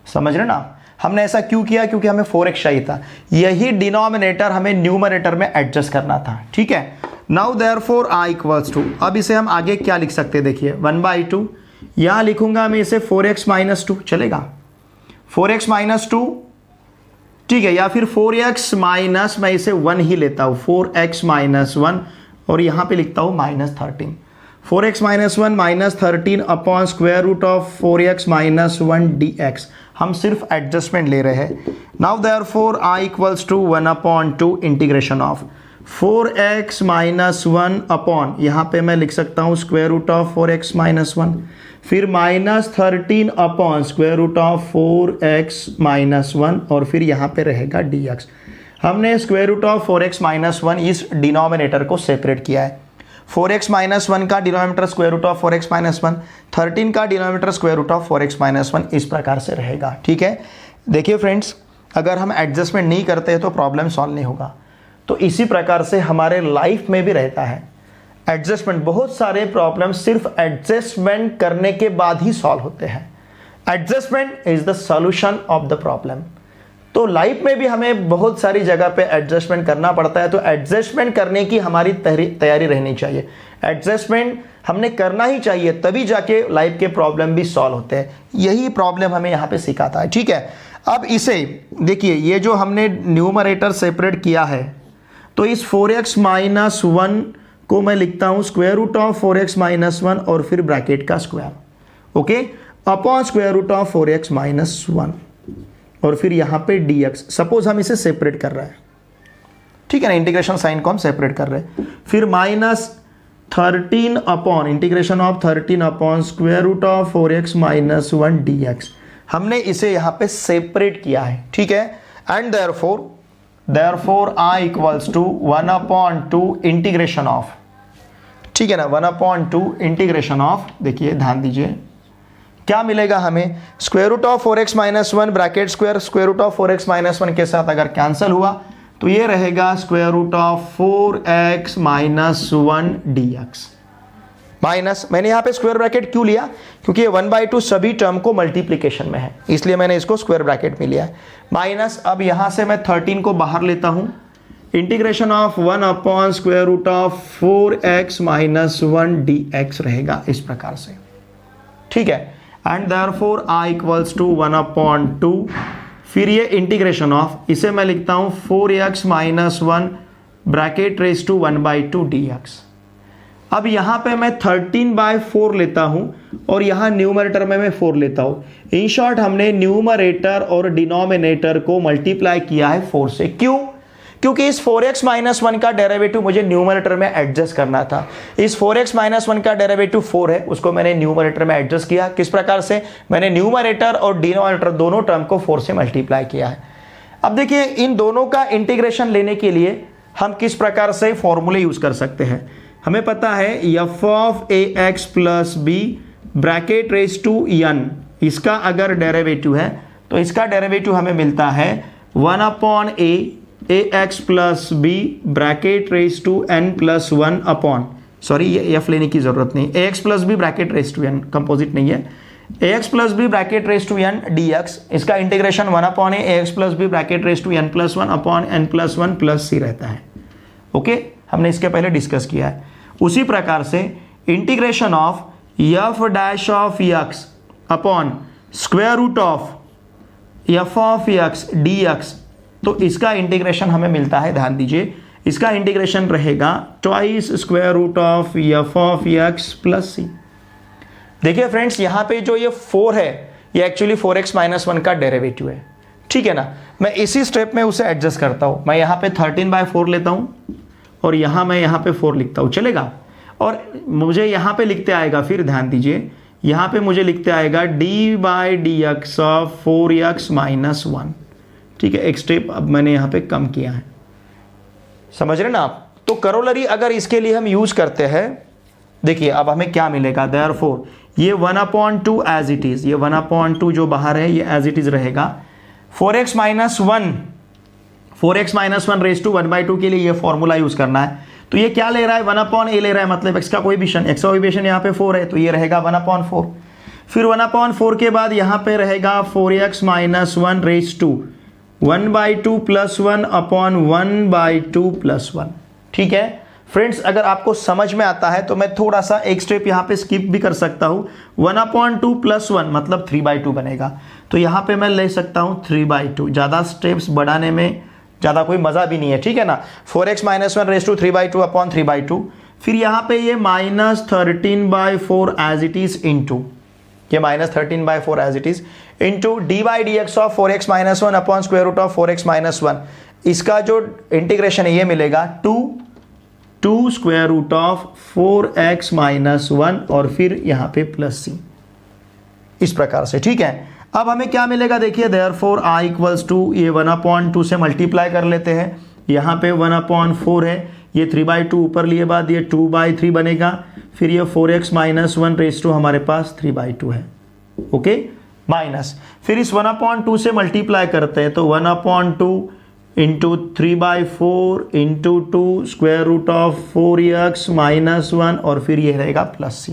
समझ रहे ना, हमने ऐसा क्यों किया, क्योंकि हमें 4x चाहिए था, यही डिनोमिनेटर हमें न्यूमरेटर में एडजस्ट करना था, ठीक है। Now therefore i equals to, अब इसे हम आगे क्या लिख सकते हैं, देखिए 1/2, यहां लिखूंगा मैं इसे 4x माइनस 2, चलेगा 4x माइनस 2, ठीक है, या फिर 4x माइनस, मैं इसे 1 ही लेता हूं, 4x माइनस 1 और यहां पे लिखता हूं minus 13, 4x minus 1 minus 13 upon square root of 4x minus 1 dx। हम सिर्फ एडजस्टमेंट ले रहे हैं। Now therefore i equals to 1/2 integration of 4x minus 1 upon, यहां पे मैं लिख सकता हूं square root of 4x minus 1, फिर minus 13 upon square root of 4x minus 1 और फिर यहां पे रहेगा dx। हमने square root of 4x minus 1 इस डिनोमिनेटर को सेपरेट किया है। 4x माइनस 1 का denominator square root of 4x minus 1, 13 का denominator square root of 4x minus 1 इस प्रकार से रहेगा। ठीक है, देखिए फ्रेंड्स, अगर हम एडजस्टमेंट नहीं करते हैं तो प्रॉब्लम सॉल्व नहीं होगा। तो इसी प्रकार से हमारे लाइफ में भी रहता है एडजस्टमेंट। बहुत सारे प्रॉब्लम सिर्फ एडजस्टमेंट करने के बाद ही सॉल्व होते हैं। Adjustment is the solution of the problem. तो लाइफ में भी हमें बहुत सारी जगह पे एडजस्टमेंट करना पड़ता है, तो एडजस्टमेंट करने की हमारी तैयारी रहनी चाहिए। एडजस्टमेंट हमने करना ही चाहिए, तभी जाके लाइफ के प्रॉब्लम भी सॉल्व होते हैं। यही प्रॉब्लम हमें यहाँ पे सिखाता है। ठीक है, अब इसे देखिए, ये जो हमने न्यूमरेटर सेपरेट किया है, तो इस 4x माइनस 1 को मैं लिखता हूँ square root of 4x minus 1 और फिर ब्रैकेट का square, okay, upon square root of 4x minus 1 और फिर यहाँ पे dx। सपोज हम इसे सेपरेट कर रहे हैं, ठीक है ना, इंटीग्रेशन साइन को हम सेपरेट कर रहे हैं। फिर minus 13 upon integration of 13 upon square root of 4x minus 1 dx। हमने इसे यहाँ पे सेपरेट किया है। ठीक है, and therefore I equals to 1/2 integration of, ठीक है ना, 1/2 इंटीग्रेशन ऑफ, देखिए ध्यान दीजिए क्या मिलेगा हमें, square root of 4x minus 1 bracket square root of 4x minus 1 के साथ अगर कैंसिल हुआ तो ये रहेगा square root of 4x minus 1 dx minus, मैंने यहाँ पे स्क्वायर ब्रैकेट क्यों लिया, क्योंकि ये 1/2 सभी टर्म को मल्टीप्लीकेशन में है, इसलिए मैंने इसको स्क्वायर ब्रैकेट में लिया है। माइनस, अब यहाँ से मैं 13 को बाहर लेता हूँ, integration of 1 upon square root of 4x minus 1 dx रहेगा इस प्रकार से। ठीक है, and therefore I equals to 1/2, फिर ये इंटीग्रेशन ऑफ, इसे मैं लिखता हूँ 4x minus 1 bracket raise to 1/2 dx। अब यहाँ पे मैं 13/4 लेता हूँ और यहाँ न्यूमरेटर में मैं 4 लेता हूँ। इन शॉर्ट हमने न्यूमरेटर और डिनोमिनेटर को मल्टीप्लाई किया है 4 से। क्यों? क्योंकि इस 4x माइनस 1 का डेरिवेटिव मुझे न्यूमरेटर में एडजस्ट करना था। इस 4x माइनस 1 का डेरिवेटिव 4 है, उसको मैंने न्यूमरेटर में एडजस्ट किया। किस प्रकार से? मैंने न्यूमरेटर और डिनोमिनेटर दोनों टर्म को 4 से मल्टीप्लाई किया है। अब देखिए, इन दोनों का इंटीग्रेशन लेने के लिए हम किस प्रकार से फॉर्मूले यूज कर सकते हैं। हमें पता है f of ax plus B bracket raise to n, इसका अगर डेरिवेटिव है तो इसका डेरिवेटिव हमें मिलता है 1/a ax plus B bracket raise to n plus 1 upon, sorry ये f लेने की जरूरत नहीं, ax plus B bracket raise to n, composite नहीं है, ax plus B bracket raise to n dx, इसका integration 1/a ax plus B bracket raise to n plus 1 upon n plus 1 plus c रहता है। Okay, हमने इसके पहले discuss किया है। उसी प्रकार से integration of f dash of x upon square root of f of x dx, तो इसका इंटीग्रेशन हमें मिलता है, ध्यान दीजिए, इसका इंटीग्रेशन रहेगा twice square root of f of x plus c। देखिए फ्रेंड्स, यहाँ पे जो ये 4 है ये एक्चुअली 4x माइनस 1 का डेरिवेटिव है। ठीक है ना, मैं इसी स्टेप में उसे एडजस्ट करता हूँ। मैं यहाँ पे 13/4 लेता हूँ और यहाँ मैं यहाँ पे 4 लिखता हूँ, चलेगा। और मुझे यहाँ पे लिखते आएगा, फिर ध्यान दीजिए, यहाँ पे मुझे लिखते आएगा d/dx ऑफ 4x माइनस 1। ठीक है, एक स्टेप अब मैंने यहाँ पे कम किया है, समझ रहे ना आप। तो करोलरी अगर इसके लिए हम यूज करते हैं, देखिए अब हमें क्या मिलेगा, देयरफॉर ये 1/2 एज इट इज, ये 1/2 जो बाहर है ये एज इट इज रहेगा। 4x माइनस 1 रेज टू 1/2 के लिए ये फॉर्मूला यूज करना है। तो ये क्या ले रहा है, 1/a ले रहा है, मतलब x का कोएफिशिएंट, x का कोएफिशिएंट यहाँ पे 4 है, तो ये रहेगा 1/4। फिर 1/4 के बाद यहाँ पे रहेगा 4x minus 1 raise to 1/2 plus 1 upon 1/2 plus 1। ठीक है फ्रेंड्स, अगर आपको समझ में आता है तो मैं थोड़ा सा एक स्टेप यहाँ पे स्किप भी कर सकता हूँ। 1/2 प्लस 1 मतलब 3/2 बनेगा, तो यहाँ पे मैं ले सकता हूँ 3/2। ज़्यादा स्टेप्स बढ़ाने में ज़्यादा कोई मज़ा भी नहीं है, ठीक है ना। 4x minus 1 raise to 3/2 upon 3/2। फिर यहाँ पे ये -13/4 एज इट इज इंटू, ये -13/4 as it is into d/dx of 4x minus 1 upon square root of 4x minus 1। इसका जो इंटीग्रेशन है ये मिलेगा 2 square root of 4x minus 1 और फिर यहाँ पे प्लस c, इस प्रकार से। ठीक है, अब हमें क्या मिलेगा देखिए, देयरफॉर i इक्वल्स टू ये 1/2 से मल्टीप्लाई कर लेते हैं, यहाँ पे 1/4 है, ये 3/2 ऊपर लिए बाद ये 2/3 बनेगा, फिर ये 4x - 1 रेज़ टू हमारे पास 3/2 है, ओके, माइनस, फिर इस 1/2 से मल्टीप्लाई करते हैं तो 1/2 into 3/4 into 2 square root of 4x - 1 और फिर ये रहेगा प्लस c,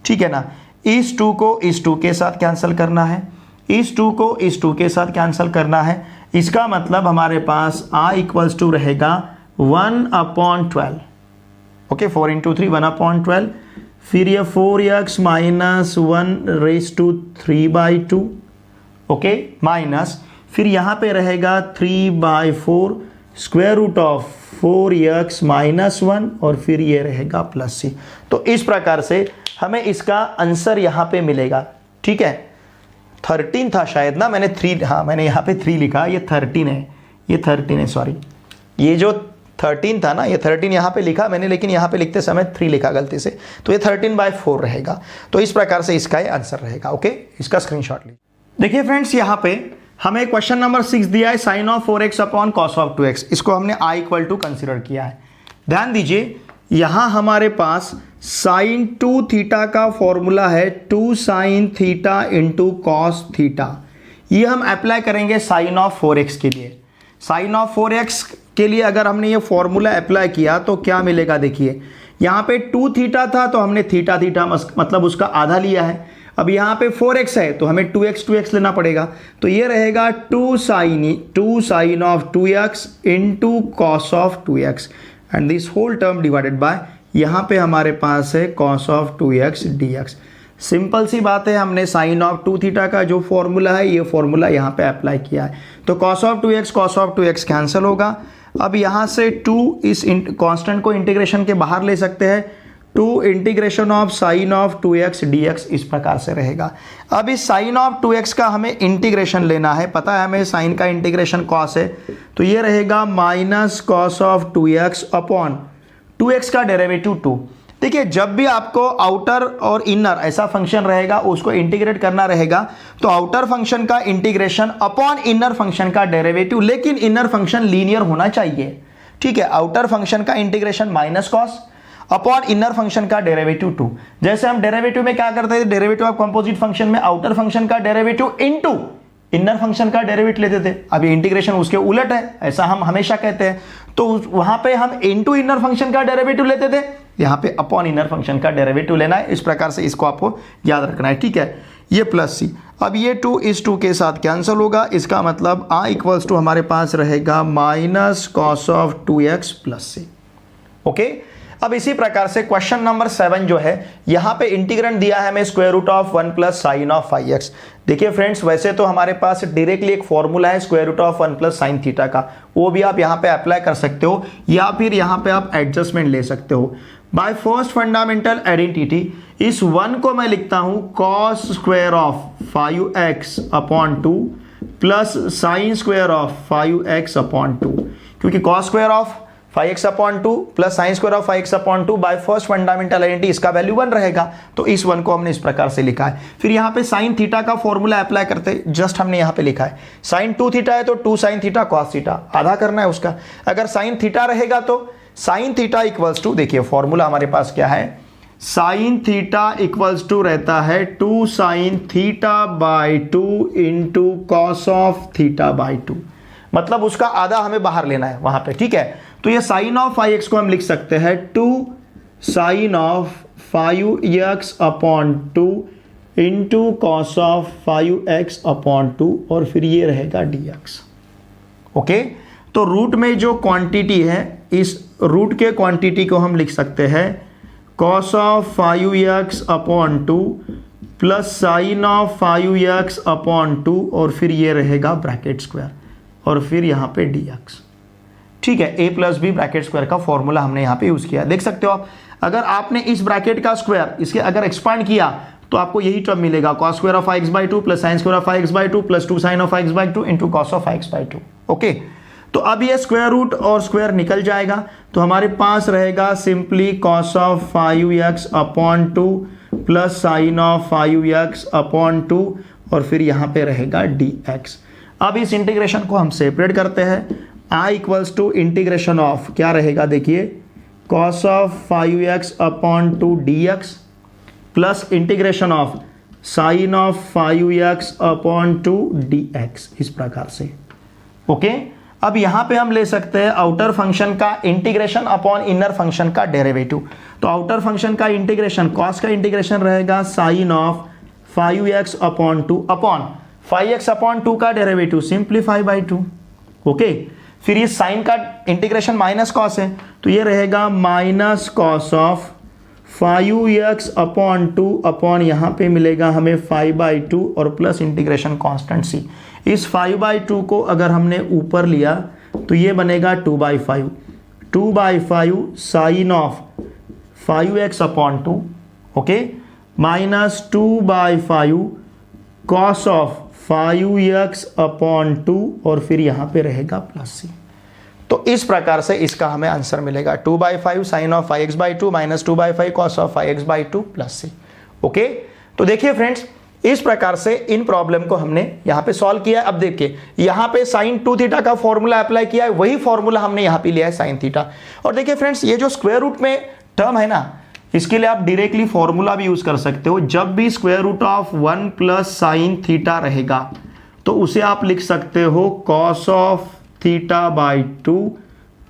ठीक है ना। इस 2 को इस 2 के साथ कैंसिल करना है, इस 2 को इस 2 के साथ कैंसिल करना है, इसका मतलब हमारे पास i इक्वल्स टू रहेगा 1/12, ओके, 4 इंटू 3 1/12, फिर ये 4x - 1 raise to 3/2, okay, minus, फिर यहाँ पे रहेगा 3/4 स्क्वायर रूट ऑफ 4x - 1 और फिर ये रहेगा प्लस c। तो इस प्रकार से हमें इसका आंसर यहाँ पे मिलेगा, ठीक है। 13 था शायद ना, मैंने 3, हाँ मैंने यहाँ पे 3 लिखा, ये 13 है, ये 13 है, सॉरी, ये जो 13 था ना, ये 13 यहाँ पे लिखा मैंने, लेकिन यहाँ पे लिखते समय 3 लिखा गलती से, तो ये 13/4 रहेगा। तो इस प्रकार से इसका ये आंसर रहेगा, ओके, इसका स्क्रीनशॉट लीजिए। देखिए फ्रेंड्स, यहाँ पे हमें क्वेश्चन नंबर 6 दिया है, sine of 4x upon cos of 2x, इसको हमने i इक्वल टू कंसिडर किया है। ध्यान दीजिए, यहाँ हमारे पास साइन 2 थीटा का फॉर्मूला है 2 sine theta into cos theta, ये हम अप्लाई करेंगे साइन ऑफ 4x के लिए। साइन ऑफ 4x के लिए अगर हमने ये फॉर्मूला अप्लाई किया तो क्या मिलेगा देखिए, यहाँ पे 2 थीटा था तो हमने थीटा थीटा मतलब उसका आधा लिया है, अब यहाँ पे 4x है तो हमें 2x लेना पड़ेगा, तो ये रहेगा 2 sine of 2x into cos of 2x and this whole term divided by, यहाँ पे हमारे पास है cos of 2x dx। Simple सी बात है, हमने साइन ऑफ 2 थीटा का जो फॉर्मूला है ये फॉर्मूला यहाँ पे अप्लाई किया है, तो कॉस ऑफ 2x कैंसिल होगा। अब यहाँ से 2 इस कांस्टेंट को इंटीग्रेशन के बाहर ले सकते हैं, 2 integration of sine of 2x dx इस प्रकार से रहेगा। अब इस साइन ऑफ 2x का हमें इंटीग्रेशन लेना है, पता है हमें साइन का इंटीग्रेशन कॉस है, तो ये रहेगा minus cos of 2x upon 2x का डेरिवेटिव 2। देखिए, जब भी आपको आउटर और इनर ऐसा फंक्शन रहेगा उसको इंटीग्रेट करना रहेगा तो आउटर फंक्शन का इंटीग्रेशन अपॉन इनर फंक्शन का डेरिवेटिव, लेकिन इनर फंक्शन लीनियर होना चाहिए, ठीक है। आउटर फंक्शन का integration minus cos upon inner function का डेरिवेटिव 2। जैसे हम डेरिवेटिव में क्या करते थे, डेरिवेटिव ऑफ कंपोजिट फंक्शन में आउटर फंक्शन का डेरिवेटिव इनटू इनर फंक्शन का डेरिवेटिव लेते थे, अभी इंटीग्रेशन उसके उलट है, ऐसा हम हमेशा कहते हैं, तो वहां पे हम इनटू इनर फंक्शन का डेरिवेटिव लेते थे, यहाँ पे अपॉन इनर फंक्शन का डेरिवेटिव लेना है, इस प्रकार से इसको आपको याद रखना है, ठीक है। ये प्लस सी, अब ये 2 इस 2 के साथ कैंसिल होगा, इसका मतलब i इक्वल्स टू हमारे पास रहेगा minus cos of 2x plus C, okay. अब इसी प्रकार से क्वेश्चन नंबर 7 जो है, यहाँ पे इंटीग्रेंड दिया है हमें square root of 1 plus sine of 5x। देखिए फ्रेंड्स, वैसे तो हमारे पास डायरेक्टली एक फॉर्मूला है square root of 1 plus sine theta का, वो भी आप यहाँ पे अप्लाई कर सकते हो या फिर यहाँ पे आप एडजस्टमेंट ले सकते हो। बाय फर्स्ट फंडामेंटल आइडेंटिटी इस 1 को मैं लिखता हूँ cos square of 5x upon 2 plus sine square of 5x upon 2, क्योंकि cos square of 5x upon 2 plus sine square of 5x upon 2 by first fundamental identity इसका वैल्यू 1 रहेगा, तो इस 1 को हमने इस प्रकार से लिखा है। फिर यहाँ पे साइन थीटा का फॉर्मूला अप्लाई करते, जस्ट हमने यहाँ पे लिखा है साइन 2 थीटा है तो 2 साइन थीटा कॉस थीटा, आधा करना है उसका। अगर साइन थीटा रहेगा तो साइन थीटा इक्वल्स टू, देखिए फॉर्मूला हमारे पास क्या है, साइन थीटा इक्वल्स टू रहता है 2 sine theta by 2 into cos of theta by 2, मतलब उसका आधा हमें बाहर लेना है वहां पे, ठीक है। तो ये साइन ऑफ 5x को हम लिख सकते हैं 2 sine of 5x upon 2 into cos of 5x upon 2 और फिर ये रहेगा dx, ओके। तो रूट में जो क्वांटिटी है, इस रूट के क्वांटिटी को हम लिख सकते हैं cos of 5x upon 2 plus sine of 5x upon 2 और फिर ये रहेगा ब्रैकेट स्क्वायर और फिर यहाँ पे dx, ठीक है। a plus B bracket square का फॉर्मूला हमने यहाँ पे यूज किया, देख सकते हो आप। अगर आपने इस ब्रैकेट का स्क्वायर इसके अगर एक्सपांड किया तो आपको यही टर्म मिलेगा, cos square of 5x by 2 plus sine square of 5x by 2 plus 2 sine of 5x by 2 into cos of 5x by 2, okay. तो अब ये स्क्वायर रूट और स्क्वायर निकल जाएगा, तो हमारे पास रहेगा simply cos of 5x upon 2 plus sine of 5x upon 2 और फिर यहाँ पे रहेगा dx। अब इस इंटीग्रेशन को हम सेपरेट करते हैं। I equals to integration of क्या रहेगा, देखिए cos of 5x upon 2 dx plus integration of sine of 5x upon 2 dx, इस प्रकार से। ओके, अब यहां पे हम ले सकते हैं आउटर फंक्शन का इंटीग्रेशन अपॉन इनर फंक्शन का डेरिवेटिव। तो आउटर फंक्शन का इंटीग्रेशन, cos का इंटीग्रेशन रहेगा sine of 5x upon 2 upon 5x upon 2 का डेरिवेटिव सिंप्लीफाई बाई 2। ओके, फिर ये साइन का इंटीग्रेशन माइनस कॉस है, तो ये रहेगा minus cos of 5x upon 2 upon यहाँ पे मिलेगा हमें 5/2 और प्लस इंटीग्रेशन कांस्टेंट c। इस 5/2 को अगर हमने ऊपर लिया तो ये बनेगा 2/5, 2/5 sine of 5x upon 2, okay, minus 2/5 cos of 5x upon 2 और फिर यहाँ पे रहेगा प्लस c। तो इस प्रकार से इसका हमें आंसर मिलेगा 2/5 sine of 5x/2 minus 2/5 cos of 5x/2 plus c। Okay, तो देखिए फ्रेंड्स, इस प्रकार से इन प्रॉब्लम को हमने यहाँ पे सॉल्व किया है। अब देखिए यहाँ पे साइन 2 थीटा का फॉर्मूला अप्लाई किया है, वही फॉर्मूला हमने यहाँ पे लिया है साइन थीटा। और देखिए फ्रेंड्स, ये जो स्क्वायर रूट में टर्म है ना, इसके लिए आप डायरेक्टली फॉर्मूला भी यूज कर सकते हो। जब भी square root of 1 plus sine theta रहेगा तो उसे आप लिख सकते हो cos of theta by 2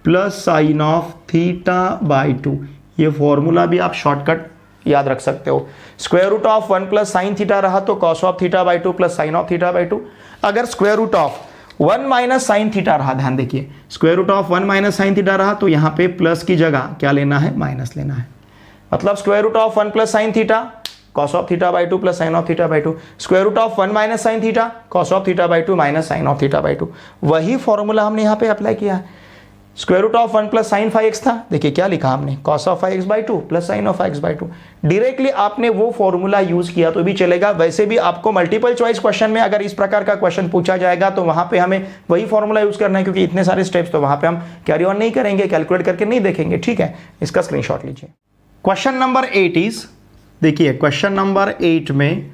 plus sine of theta by 2। ये फॉर्मूला भी आप शॉर्टकट याद रख सकते हो। Square root of 1 plus sine theta रहा तो cos of theta by 2 plus sine of theta by 2। अगर square root of 1 minus sine theta रहा, ध्यान देखिए, square root of 1 minus sine theta रहा तो यहाँ पे प्लस की जगह क्या लेना है, माइनस लेना है। मतलब square root of 1 plus sine theta cos of theta by 2 plus sine of theta by 2, square root of 1 minus sine theta cos of theta by 2 minus sine of theta by 2। वही formula हमने यहाँ पे apply किया है। Square root of 1 plus sine 5x था, देखिए क्या लिखा हमने, cos of 5x by 2 plus sine of 5x by 2। Directly आपने वो फॉर्मूला यूज किया तो भी चलेगा। वैसे भी आपको मल्टीपल चॉइस क्वेश्चन में अगर इस प्रकार का क्वेश्चन पूछा जाएगा तो वहां पे हमें वही फॉर्मूला यूज करना है, क्योंकि इतने सारे स्टेप्स तो वहां पे हम कैरी ऑन नहीं करेंगे, कैलकुलेट करके नहीं देखेंगे। ठीक है, इसका स्क्रीनशॉट लीजिए। क्वेश्चन नंबर 8 इज, देखिए क्वेश्चन नंबर 8 में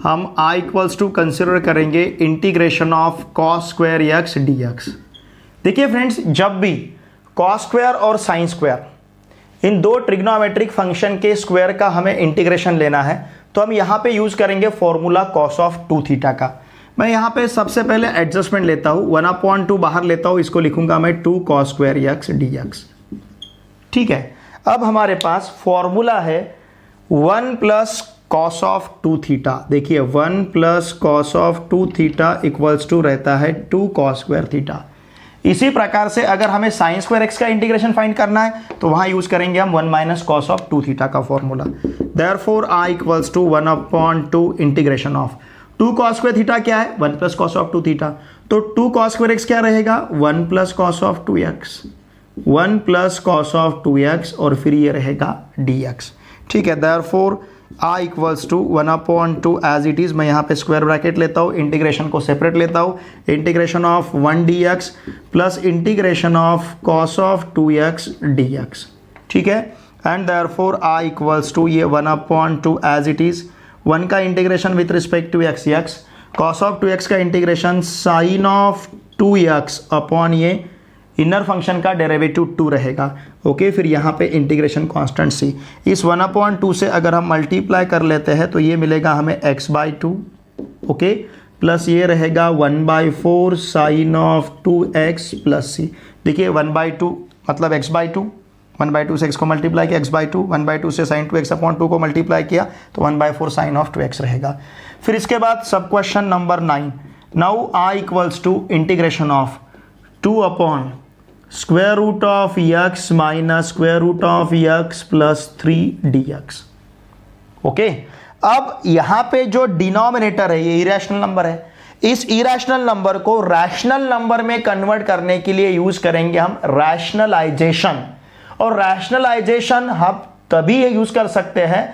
हम I इक्वल्स टू कंसिडर करेंगे integration of cos square x dx। देखिए फ्रेंड्स, जब भी cos स्क्वायर और sin स्क्वायर इन दो ट्रिग्नोमेट्रिक फंक्शन के स्क्वायर का हमें इंटीग्रेशन लेना है तो हम यहाँ पे यूज करेंगे फॉर्मूला cos ऑफ 2 थीटा का। मैं यहाँ पे सबसे पहले एडजस्टमेंट लेता हूँ, 1/2 बाहर लेता हूँ, इसको लिखूंगा मैं 2 cos स्क्वायर x dx। ठीक है, अब हमारे पास फॉर्मूला है 1 प्लस कॉस ऑफ 2 थीटा। देखिए 1 plus cos of 2 theta equals to रहता है 2 कॉस स्क्वायर थीटा। इसी प्रकार से अगर हमें साइन स्क्वायर एक्स का इंटीग्रेशन फाइंड करना है तो वहां यूज करेंगे हम 1 माइनस कॉस ऑफ 2 थीटा का formula. Therefore I equals to 1/2 integration of 2 cos square theta क्या है, 1 प्लस कॉस ऑफ 2 थीटा। तो 2 कॉस स्क्वायर एक्स क्या रहेगा, 1 plus cos of 2x, 1 plus cos of 2x और फिर ये रहेगा dx। ठीक है, therefore I equals to 1/2 as it is. मैं यहाँ पे स्क्वायर ब्रैकेट लेता हूँ, इंटीग्रेशन को सेपरेट लेता हूँ, integration of 1 dx plus integration of cos of 2x dx। ठीक है, and therefore I equals to ये 1/2 एज इट इज, 1 का integration with respect to x, cos of 2x का integration sine of 2x upon ये inner function का derivative 2 रहेगा। Okay, फिर यहाँ पे इंटीग्रेशन कांस्टेंट c। इस 1/2 से अगर हम मल्टीप्लाई कर लेते हैं तो ये मिलेगा हमें x/2, ओके, प्लस ये रहेगा 1/4 sign of 2x plus c। देखिए 1/2 मतलब x/2, 1/2 से x को मल्टीप्लाई किया x/2, 1/2 से साइन 2x अपॉन 2 को मल्टीप्लाई किया तो 1/4 साइन ऑफ 2x रहेगा। फिर इसके बाद सब question number 9। Now I equals to integration of 2 upon square root of x minus square root of x plus 3 dx। Okay, अब यहां पे जो डिनोमिनेटर है ये इरेशनल नंबर है, इस इरेशनल नंबर को रैशनल नंबर में कन्वर्ट करने के लिए यूज करेंगे हम रैशनलाइजेशन। और रैशनलाइजेशन हम तभी यूज कर सकते हैं,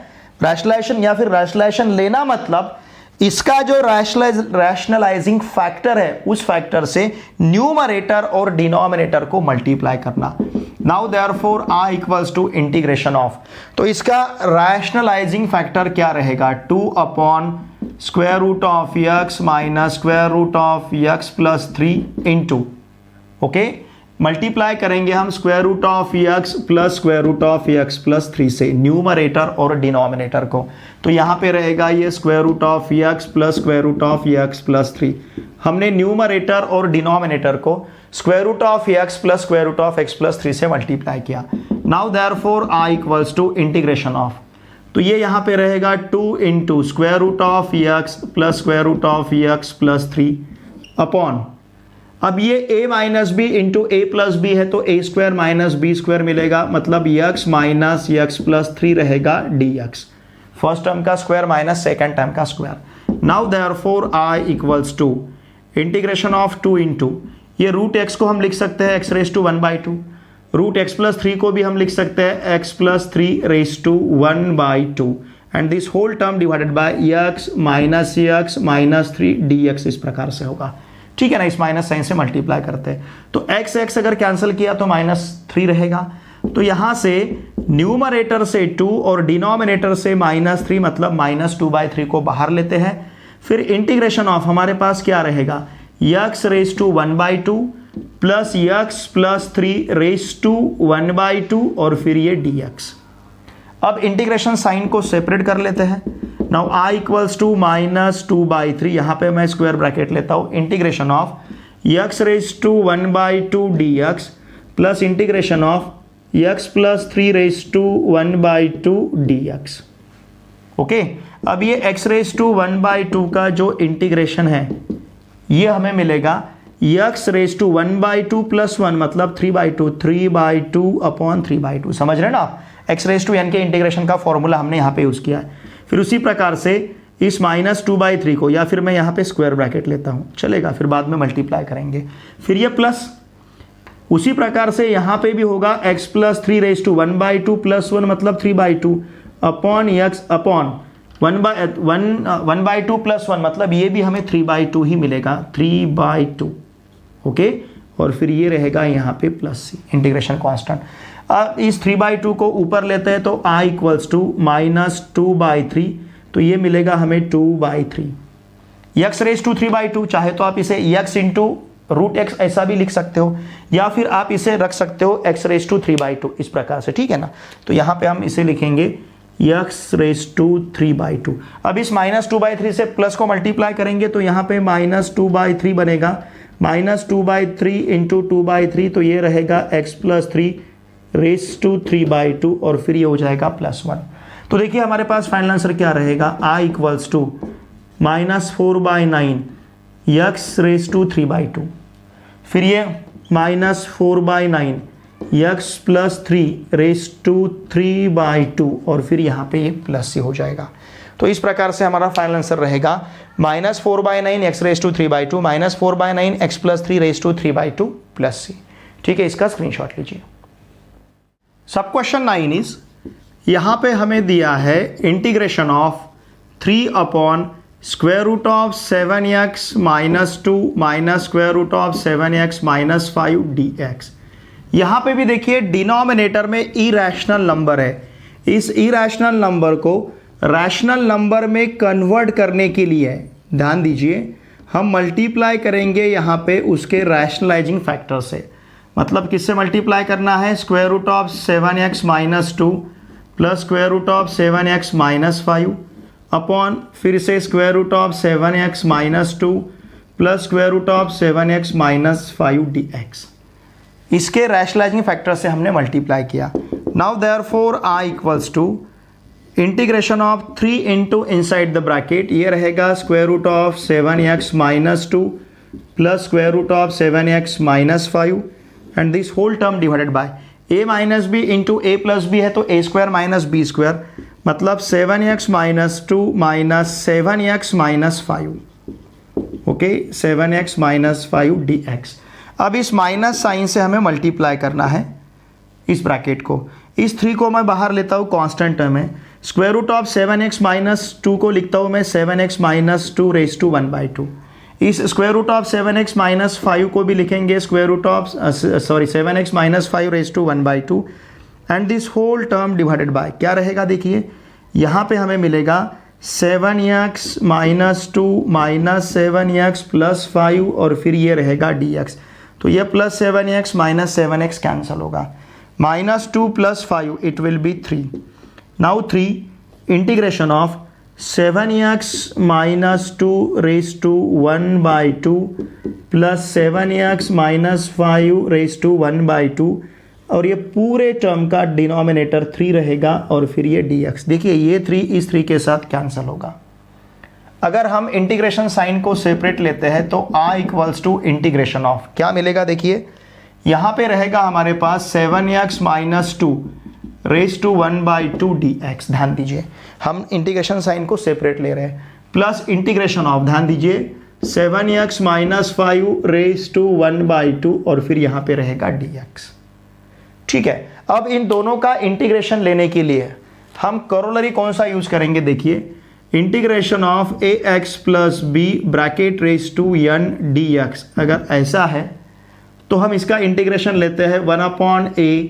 रैशनलाइजेशन या फिर रैशनलाइजेशन लेना मतलब इसका जो रैशनलाइजिंग फैक्टर है उस फैक्टर से न्यूमरेटर और डिनोमिनेटर को मल्टीप्लाई करना। Now therefore I equals to integration of, तो इसका रैशनलाइजिंग फैक्टर क्या रहेगा, 2 upon square root of x minus square root of x plus 3 into, okay, multiply करेंगे हम square root of x plus square root of x plus 3 से numerator और denominator को। तो यहाँ पे रहेगा ये square root of x plus square root of x plus 3। हमने न्यूमरेटर और डिनोमिनेटर को square root of x plus square root of x plus 3 से मल्टीप्लाई किया। Now therefore I equals to integration of, तो ये यहाँ पे रहेगा 2 into square root of x plus square root of x plus 3 upon, अब ये a minus b into a plus b है तो a square minus b square मिलेगा, मतलब यक्स माइनस यक्स प्लस 3 रहेगा dx, फर्स्ट टर्म का square minus second term का square. Now therefore i equals to integration of 2 into, ये root x को हम लिख सकते हैं x raise to 1/2, root x plus 3 को भी हम लिख सकते हैं x plus 3 raise to 1/2 and this whole term divided by x minus x minus 3 dx, इस प्रकार से होगा, ठीक है ना। इस माइनस साइन से मल्टीप्लाई करते हैं तो x अगर कैंसिल किया तो -3 रहेगा, तो यहां से न्यूमरेटर से 2 और डिनोमिनेटर से -3 मतलब -2/3 को बाहर लेते हैं। फिर इंटीग्रेशन ऑफ हमारे पास क्या रहेगा, x raise to 1/2 plus x plus 3 raise to 1/2 और फिर ये dx। अब इंटीग्रेशन साइन को सेपरेट कर लेते हैं। नाउ i इक्वल्स टू -2/3, यहाँ पे मैं स्क्वायर ब्रैकेट लेता हूँ, integration of x raise to 1/2 dx plus integration of x plus 3 raise to 1/2 dx, okay. अब ये x रेज टू 1/2 का जो इंटीग्रेशन है ये हमें मिलेगा x रेज टू 1/2 प्लस 1 मतलब 3/2 अपॉन 3/2, समझ रहे ना आप, x रेज टू n के इंटीग्रेशन का फॉर्मूला हमने यहाँ पे यूज किया है। फिर उसी प्रकार से इस -2/3 को, या फिर मैं यहाँ पे स्क्वायर ब्रैकेट लेता हूँ, चलेगा, फिर बाद में मल्टीप्लाई करेंगे, फिर ये प्लस, उसी प्रकार से यहाँ पे भी होगा x plus 3 raise to 1/2 plus 1 मतलब 3/2 अपॉन x अपॉन 1/2 प्लस 1 मतलब ये भी हमें 3/2 ही मिलेगा, 3/2, ओके। और फिर ये रहेगा यहाँ पे प्लस c, इंटीग्रेशन कांस्टेंट। अब इस 3/2 को ऊपर लेते हैं तो i इक्वल्स टू -2/3, तो ये मिलेगा हमें 2/3। x रेज टू 3/2, चाहे तो आप इसे x इंटू रूट एक्स ऐसा भी लिख सकते हो, या फिर आप इसे रख सकते हो x रेज टू 3/2 इस प्रकार से, ठीक है ना। तो यहाँ पे हम इसे लिखेंगे x रेज टू 3/2। अब इस -2/3 से प्लस को मल्टीप्लाई करेंगे तो यहाँ पे -2/3 बनेगा, -2/3 इंटू 2/3, तो ये रहेगा x प्लस 3 रेज टू 3/2 और फिर ये हो जाएगा +1। तो देखिए हमारे पास फाइनल आंसर क्या रहेगा, i equals to -4/9 x raise to 3/2, फिर ये -4/9 x प्लस 3 रेज टू 3/2 और फिर यहाँ पे ये प्लस c हो जाएगा। तो इस प्रकार से हमारा फाइनल आंसर रहेगा -4/9 x raise to 3/2 -4/9 x plus 3 raise to 3/2 plus c, ठीक है। इसका स्क्रीनशॉट लीजिए। सब क्वेश्चन 9 इज, यहाँ पे हमें दिया है integration of 3 upon square root of 7x minus 2 minus square root of 7x minus 5 dx। यहाँ पे भी देखिए डिनोमिनेटर में इरैशनल नंबर है, इस इरैशनल नंबर को रैशनल नंबर में कन्वर्ट करने के लिए ध्यान दीजिए हम मल्टीप्लाई करेंगे यहाँ पे उसके रैशनलाइजिंग फैक्टर से, मतलब किससे मल्टीप्लाई करना है, square root of 7x minus 2 plus square root of 7x minus 5 upon फिर से square root of 7x minus 2 plus square root of 7x minus 5 dx। इसके रैशनलाइजिंग फैक्टर से हमने मल्टीप्लाई किया। Now therefore i equals to integration of 3 into inside the bracket, ये रहेगा square root of 7x minus 2 plus square root of 7x minus 5 and this whole term divided by a minus b into a plus b है तो a square minus b square मतलब 7x minus 2 minus 7x minus 5, okay, 7x minus 5 dx। अब इस minus sign से हमें multiply करना है इस ब्रैकेट को, इस 3 को मैं बाहर लेता हूँ, कांस्टेंट टर्म है, square root of 7x minus 2 को लिखता हूँ मैं 7x माइनस 2 रेज टू 1/2, इस square root of 7x minus 5 को भी लिखेंगे square root of 7x minus 5 raise to 1/2 and this whole term divided by क्या रहेगा, देखिए यहाँ पे हमें मिलेगा 7x minus 2 minus 7x plus 5 और फिर ये रहेगा dx। तो ये plus 7x minus 7x cancel होगा, minus 2 plus 5 it will be 3। Now 3 integration of 7x minus 2 raise to 1/2 plus 7x minus 5 raise to 1/2 और ये पूरे टर्म का डिनोमिनेटर 3 रहेगा और फिर ये dx। देखिए ये 3 इस 3 के साथ कैंसिल होगा। अगर हम इंटीग्रेशन साइन को सेपरेट लेते हैं तो a equals to integration of क्या मिलेगा, देखिए यहाँ पे रहेगा हमारे पास 7x minus 2 raise to 1/2 dx। ध्यान दीजिए हम इंटीग्रेशन साइन को सेपरेट ले रहे हैं, प्लस इंटीग्रेशन ऑफ, ध्यान दीजिए 7x माइनस 5 रेज टू 1/2 और फिर यहाँ पे रहेगा dx। ठीक है, अब इन दोनों का इंटीग्रेशन लेने के लिए हम करोलरी कौन सा यूज करेंगे, देखिए integration of ax plus B bracket raise to n dx। अगर ऐसा है तो हम इसका इंटीग्रेशन लेते हैं 1/a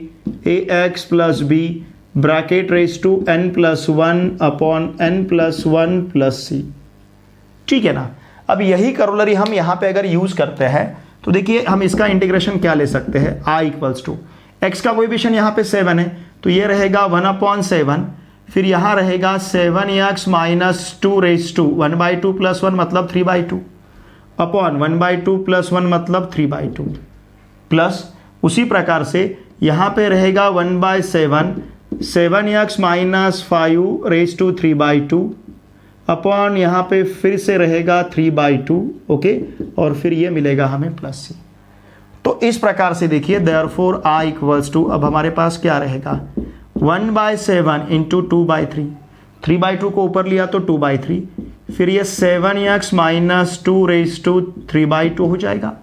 ax plus B bracket raise to n plus 1/n plus 1 plus c। ठीक है ना। अब यही करोलरी हम यहाँ पे अगर यूज करते हैं तो देखिए हम इसका इंटीग्रेशन क्या ले सकते हैं, a इक्वल्स टू x का कोएफिशिएंट यहाँ पे 7 है तो ये रहेगा 1/7, फिर यहाँ रहेगा 7x minus 2 raise to 1/2 plus 1 मतलब 3/2 अपॉन 1/2 प्लस 1 मतलब 3/2 प्लस उसी प्रकार से यहाँ पे रहेगा 1/7 7x minus 5 raise to 3/2 upon यहाँ पे फिर से रहेगा 3/2 ओके, और फिर ये मिलेगा हमें प्लस c। तो इस प्रकार से देखिए देयरफॉर a इक्वल्स टू, अब हमारे पास क्या रहेगा 1/7 इंटू 2/3, 3/2 को ऊपर लिया तो 2/3, फिर ये 7x माइनस 2 रेज टू 3/2 हो जाएगा,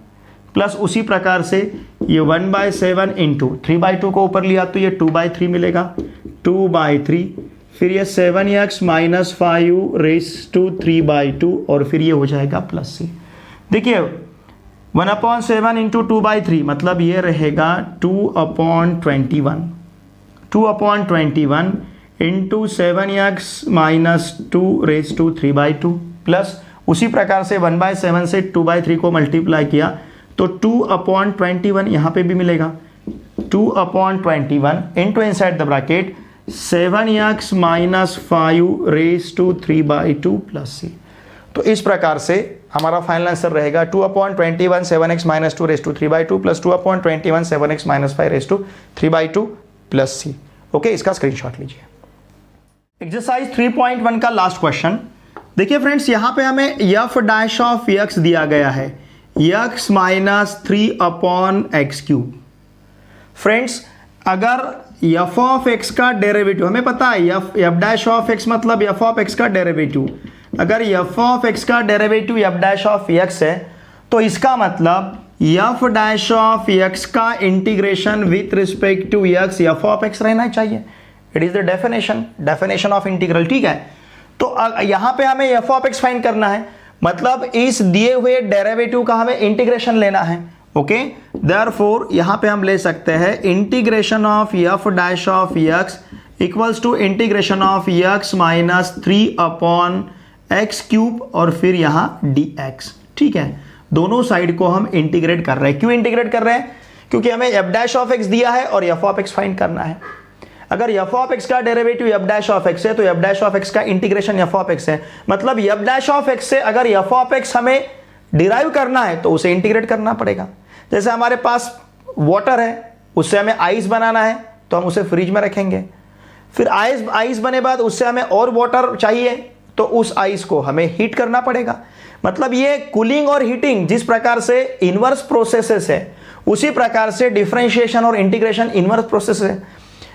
प्लस उसी प्रकार से ये 1/7 इंटू 3/2 को ऊपर लिया तो ये 2/3 मिलेगा, 2/3, फिर ये 7x माइनस 5 रेज टू 3/2 और फिर ये हो जाएगा प्लस c। देखिए 1/7 इंटू 2/3 मतलब ये रहेगा 2/21, 2/21 into 7x minus 2 raise to 3/2 plus उसी प्रकार से 1/7 से 2/3 को मल्टीप्लाई किया तो 2/21 यहाँ पे भी मिलेगा, 2/21 into inside the bracket 7x minus 5 raise to 3/2 plus c। तो इस प्रकार से हमारा फाइनल आंसर रहेगा 2/21 7x minus 2 raise to 3/2 plus 2/21 7x minus 5 raise to 3/2 plus c। Okay, इसका स्क्रीनशॉट लीजिए। एक्सरसाइज 3.1 का लास्ट क्वेश्चन देखिए फ्रेंड्स, यहां पे हमें f डैश ऑफ x दिया गया है, x माइनस 3/x3। फ्रेंड्स अगर f ऑफ x का डेरिवेटिव हमें पता है, f डैश ऑफ x मतलब f ऑफ x का डेरिवेटिव, अगर f ऑफ x का derivative f dash of x है तो इसका मतलब f डैश ऑफ x का integration with respect to x f of x रहना चाहिए। It is the definition of integral. ठीक है, तो यहां पे हमें f ऑफ x फाइंड करना है, मतलब इस दिए हुए डेरिवेटिव का हमें इंटीग्रेशन लेना है। ओके, देयरफॉर यहां पे हम ले सकते हैं integration of f dash of x equals to integration of x minus 3/x³ और फिर यहां dx। ठीक है, दोनों साइड को हम इंटीग्रेट कर रहे हैं। क्यों इंटीग्रेट कर रहे हैं? क्योंकि हमें f डैश ऑफ x दिया है और f ऑफ x फाइंड करना है। अगर f ऑफ x का derivative f dash of x है तो f डैश ऑफ x का इंटीग्रेशन f ऑफ x है, मतलब f डैश ऑफ x से अगर f ऑफ x हमें डिराइव करना है तो उसे इंटीग्रेट करना पड़ेगा। जैसे हमारे पास वाटर है, उससे हमें आइस बनाना है तो हम उसे फ्रिज में रखेंगे, फिर आइस बने बाद उससे हमें और वाटर चाहिए तो उस आइस को हमें हीट करना पड़ेगा। मतलब ये कूलिंग और हीटिंग जिस प्रकार से इनवर्स प्रोसेसेस है उसी प्रकार से डिफरेंशिएशन और इंटीग्रेशन इनवर्स प्रोसेस है।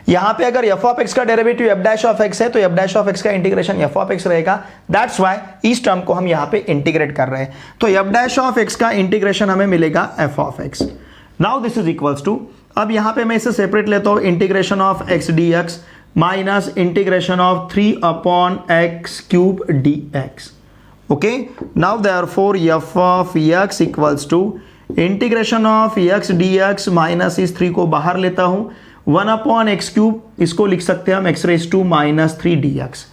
यहां पे अगर f ऑफ x का derivative f dash of x है तो f डैश ऑफ x का इंटीग्रेशन f ऑफ x रहेगा। दैट्स व्हाई इस टर्म को हम यहां पे इंटीग्रेट कर रहे हैं, तो f डैश ऑफ x का इंटीग्रेशन हमें मिलेगा f of x। Now this is equals to, अब यहां पे मैं इसे सेपरेट लेता हूं, integration of x dx minus integration of 3/x³ dx। Okay, now therefore f of x equals to integration of x dx minus इस 3 को बाहर लेता हूं 1/x³, इसको लिख सकते हैं हम x⁻³ -3 dx।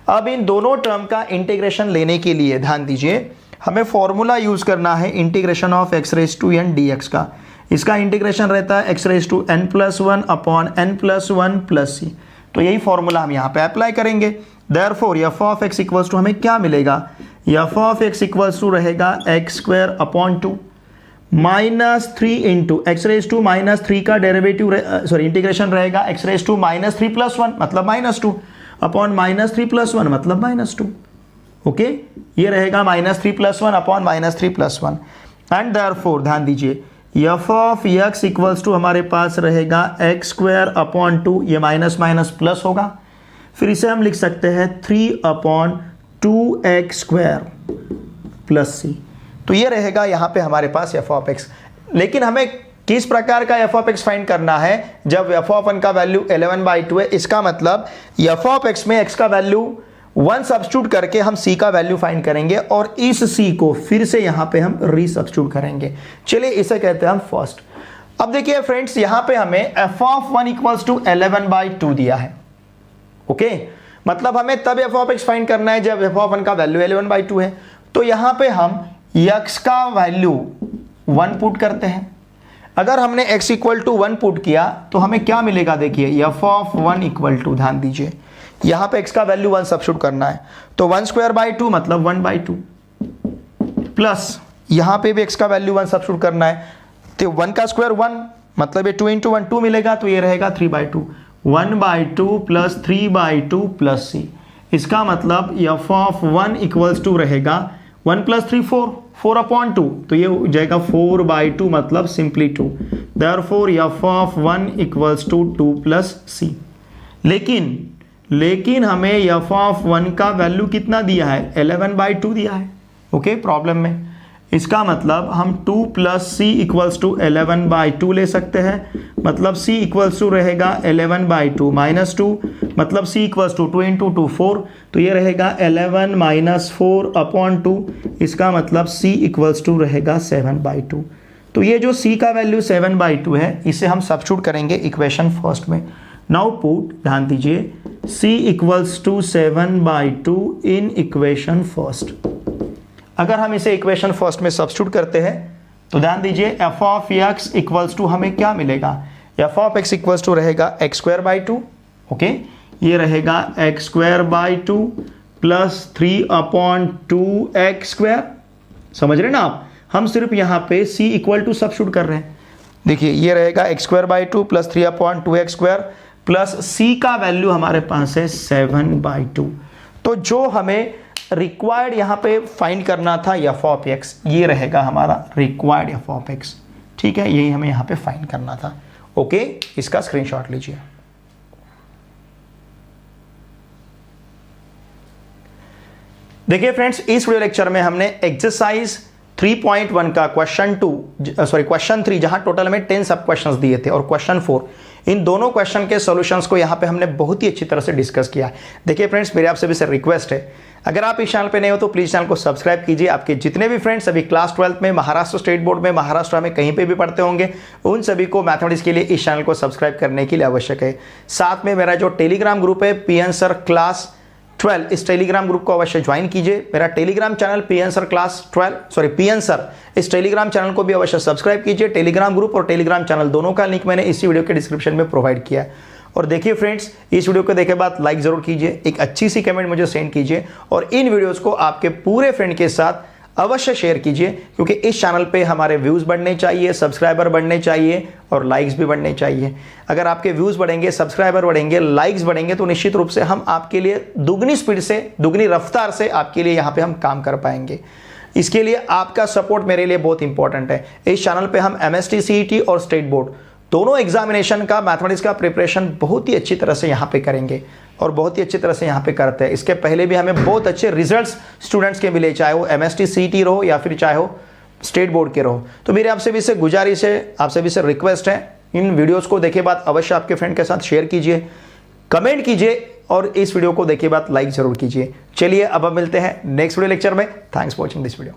अब इन दोनों टर्म का इंटीग्रेशन लेने के लिए ध्यान दीजिए, हमें फॉर्मूला यूज करना है integration of x raise to n dx का। इसका इंटीग्रेशन रहता है x raise to n+1 upon n+1 plus c। तो यही फॉर्मूला हम यहाँ पे अप्लाई करेंगे। Therefore f of x equals to हमें क्या मिलेगा, f of x equals to रहेगा x² upon 2 -3 into x raise to -3 का डेरिवेटिव सॉरी इंटीग्रेशन रहेगा x रेज टू -3+1 मतलब -2 अपॉन -3+1 मतलब -2। ओके, ये रहेगा -3+1 अपॉन -3+1 एंड देयरफॉर ध्यान दीजिए f of x equals to हमारे पास रहेगा x² अपॉन 2, ये माइनस माइनस प्लस होगा, फिर इसे हम लिख सकते हैं 3 अपॉन 2x² प्लस c। तो ये रहेगा यहाँ पे हमारे पास f ऑफ x। लेकिन हमें किस प्रकार का f ऑफ x फाइंड करना है, जब f ऑफ 1 का वैल्यू 11/2 है, इसका मतलब f ऑफ x में x का वैल्यू 1 सब्स्टिट्यूट करके हम c का वैल्यू फाइंड करेंगे और इस c को फिर से यहाँ पे हम रीसब्स्टिट्यूट करेंगे। चलिए इसे कहते हैं हम फर्स्ट। अब देखिए फ्रेंड्स, यहाँ पे हमें f ऑफ 1 इक्वल्स टू 11/2 दिया है। ओके, मतलब हमें तब f ऑफ x फाइंड करना है जब f ऑफ 1 का वैल्यू 11/2 है। तो यहाँ पे हम x का वैल्यू 1 पुट करते हैं। अगर हमने x इक्वल टू 1 पुट किया तो हमें क्या मिलेगा, देखिए f ऑफ 1 इक्वल टू, ध्यान दीजिए यहाँ पे x का वैल्यू 1 सब्स्टिट्यूट करना है, तो 1/2 मतलब 1/2 प्लस यहाँ पे भी x का वैल्यू 1 सब्स्टिट्यूट करना है, तो 1 का स्क्वायर 1 मतलब ये 2 × 1 2 मिलेगा, तो ये रहेगा 3/2 1/2 प्लस 3/2 प्लस c। इसका मतलब f ऑफ 1 इक्वल्स टू रहेगा 1 + 3 4/2, तो ये हो जाएगा 4/2 मतलब simply 2। Therefore f of 1 equals to 2 plus c। लेकिन हमें f ऑफ 1 का वैल्यू कितना दिया है, 11/2 दिया है। ओके, प्रॉब्लम में इसका मतलब हम 2 प्लस c इक्वल्स टू 11/2 ले सकते हैं, मतलब c इक्वल्स टू रहेगा 11/2 माइनस 2 मतलब c इक्वल्स टू 2 × 2 4, तो ये रहेगा 11 - 4/2। इसका मतलब c इक्वल्स टू रहेगा 7/2। तो ये जो c का वैल्यू 7/2 है, इसे हम सब्स्टिट्यूट करेंगे इक्वेशन फर्स्ट में। नाउ पुट, ध्यान दीजिए, c equals to 7/2 in equation first. अगर हम इसे इक्वेशन फर्स्ट में सब्स्टिट्यूट करते हैं तो ध्यान दीजिए f of x equals to हमें क्या मिलेगा, f of x equals to रहेगा x²/2। ओके, ये रहेगा x²/2 प्लस 3/2x²। समझ रहे ना आप, हम सिर्फ यहाँ पे c इक्वल टू सब्स्टिट्यूट कर रहे हैं। देखिए ये रहेगा x²/2 plus 3/2x² plus c का वैल्यू हमारे पास है 7/2। तो जो हमें रिक्वायर्ड यहाँ पे फाइंड करना था f ऑफ x, ये रहेगा हमारा रिक्वायर्ड f ऑफ x। ठीक है, यही हमें यहाँ पे फाइंड करना था। ओके, इसका स्क्रीनशॉट लीजिए। देखिए फ्रेंड्स, इस वीडियो लेक्चर में हमने एक्सरसाइज 3.1 का क्वेश्चन 3, जहां टोटल में 10 सब क्वेश्चंस दिए थे, और क्वेश्चन 4, इन दोनों क्वेश्चन के सॉल्यूशंस को यहां पे हमने बहुत ही अच्छी तरह से डिस्कस किया है। देखिए फ्रेंड्स, मेरे आपसे भी सर रिक्वेस्ट है, अगर आप इस चैनल पे नए हो तो प्लीज़ चैनल को सब्सक्राइब कीजिए। आपके जितने भी फ्रेंड्स अभी क्लास 12th में महाराष्ट्र स्टेट बोर्ड में, महाराष्ट्र में कहीं पे भी पढ़ते होंगे, उन सभी को मैथमेटिक्स के लिए इस चैनल को सब्सक्राइब करने के लिए आवश्यक है। साथ में मेरा जो टेलीग्राम ग्रुप है PN सर क्लास 12, इस टेलीग्राम ग्रुप को अवश्य ज्वाइन कीजिए। मेरा टेलीग्राम चैनल PN सर इस टेलीग्राम चैनल को भी अवश्य सब्सक्राइब कीजिए। टेलीग्राम ग्रुप और टेलीग्राम चैनल दोनों का लिंक मैंने इसी वीडियो के डिस्क्रिप्शन में प्रोवाइड किया है। और देखिए फ्रेंड्स, इस वीडियो को देखे बाद लाइक जरूर कीजिए, एक अच्छी सी कमेंट मुझे सेंड कीजिए, और इन वीडियोस को आपके पूरे फ्रेंड के साथ अवश्य शेयर कीजिए, क्योंकि इस चैनल पे हमारे व्यूज़ बढ़ने चाहिए, सब्सक्राइबर बढ़ने चाहिए और लाइक्स भी बढ़ने चाहिए। अगर आपके व्यूज़ बढ़ेंगे, सब्सक्राइबर बढ़ेंगे, लाइक्स बढ़ेंगे, तो निश्चित रूप से हम आपके लिए दुगनी स्पीड से, दुगनी रफ्तार से आपके लिए यहाँ पे हम काम कर पाएंगे। इसके लिए आपका सपोर्ट मेरे लिए बहुत इंपॉर्टेंट है। इस चैनल पे हम MST CET और स्टेट बोर्ड दोनों एग्जामिनेशन का मैथमेटिक्स का प्रिपरेशन बहुत ही अच्छी तरह से यहाँ पे करेंगे, और बहुत ही अच्छी तरह से यहाँ पे करते हैं। इसके पहले भी हमें बहुत अच्छे रिजल्ट्स स्टूडेंट्स के मिले, चाहे वो MST CET रहो या फिर चाहे हो स्टेट बोर्ड के रहो। तो मेरे आपसे भी से गुजारिश है, आपसे भी से रिक्वेस्ट है, इन वीडियोज़ को देखे बाद अवश्य आपके फ्रेंड के साथ शेयर कीजिए, कमेंट कीजिए, और इस वीडियो को देखे बाद लाइक जरूर कीजिए। चलिए अब मिलते हैं नेक्स्ट वीडियो लेक्चर में। Thanks for watching this video.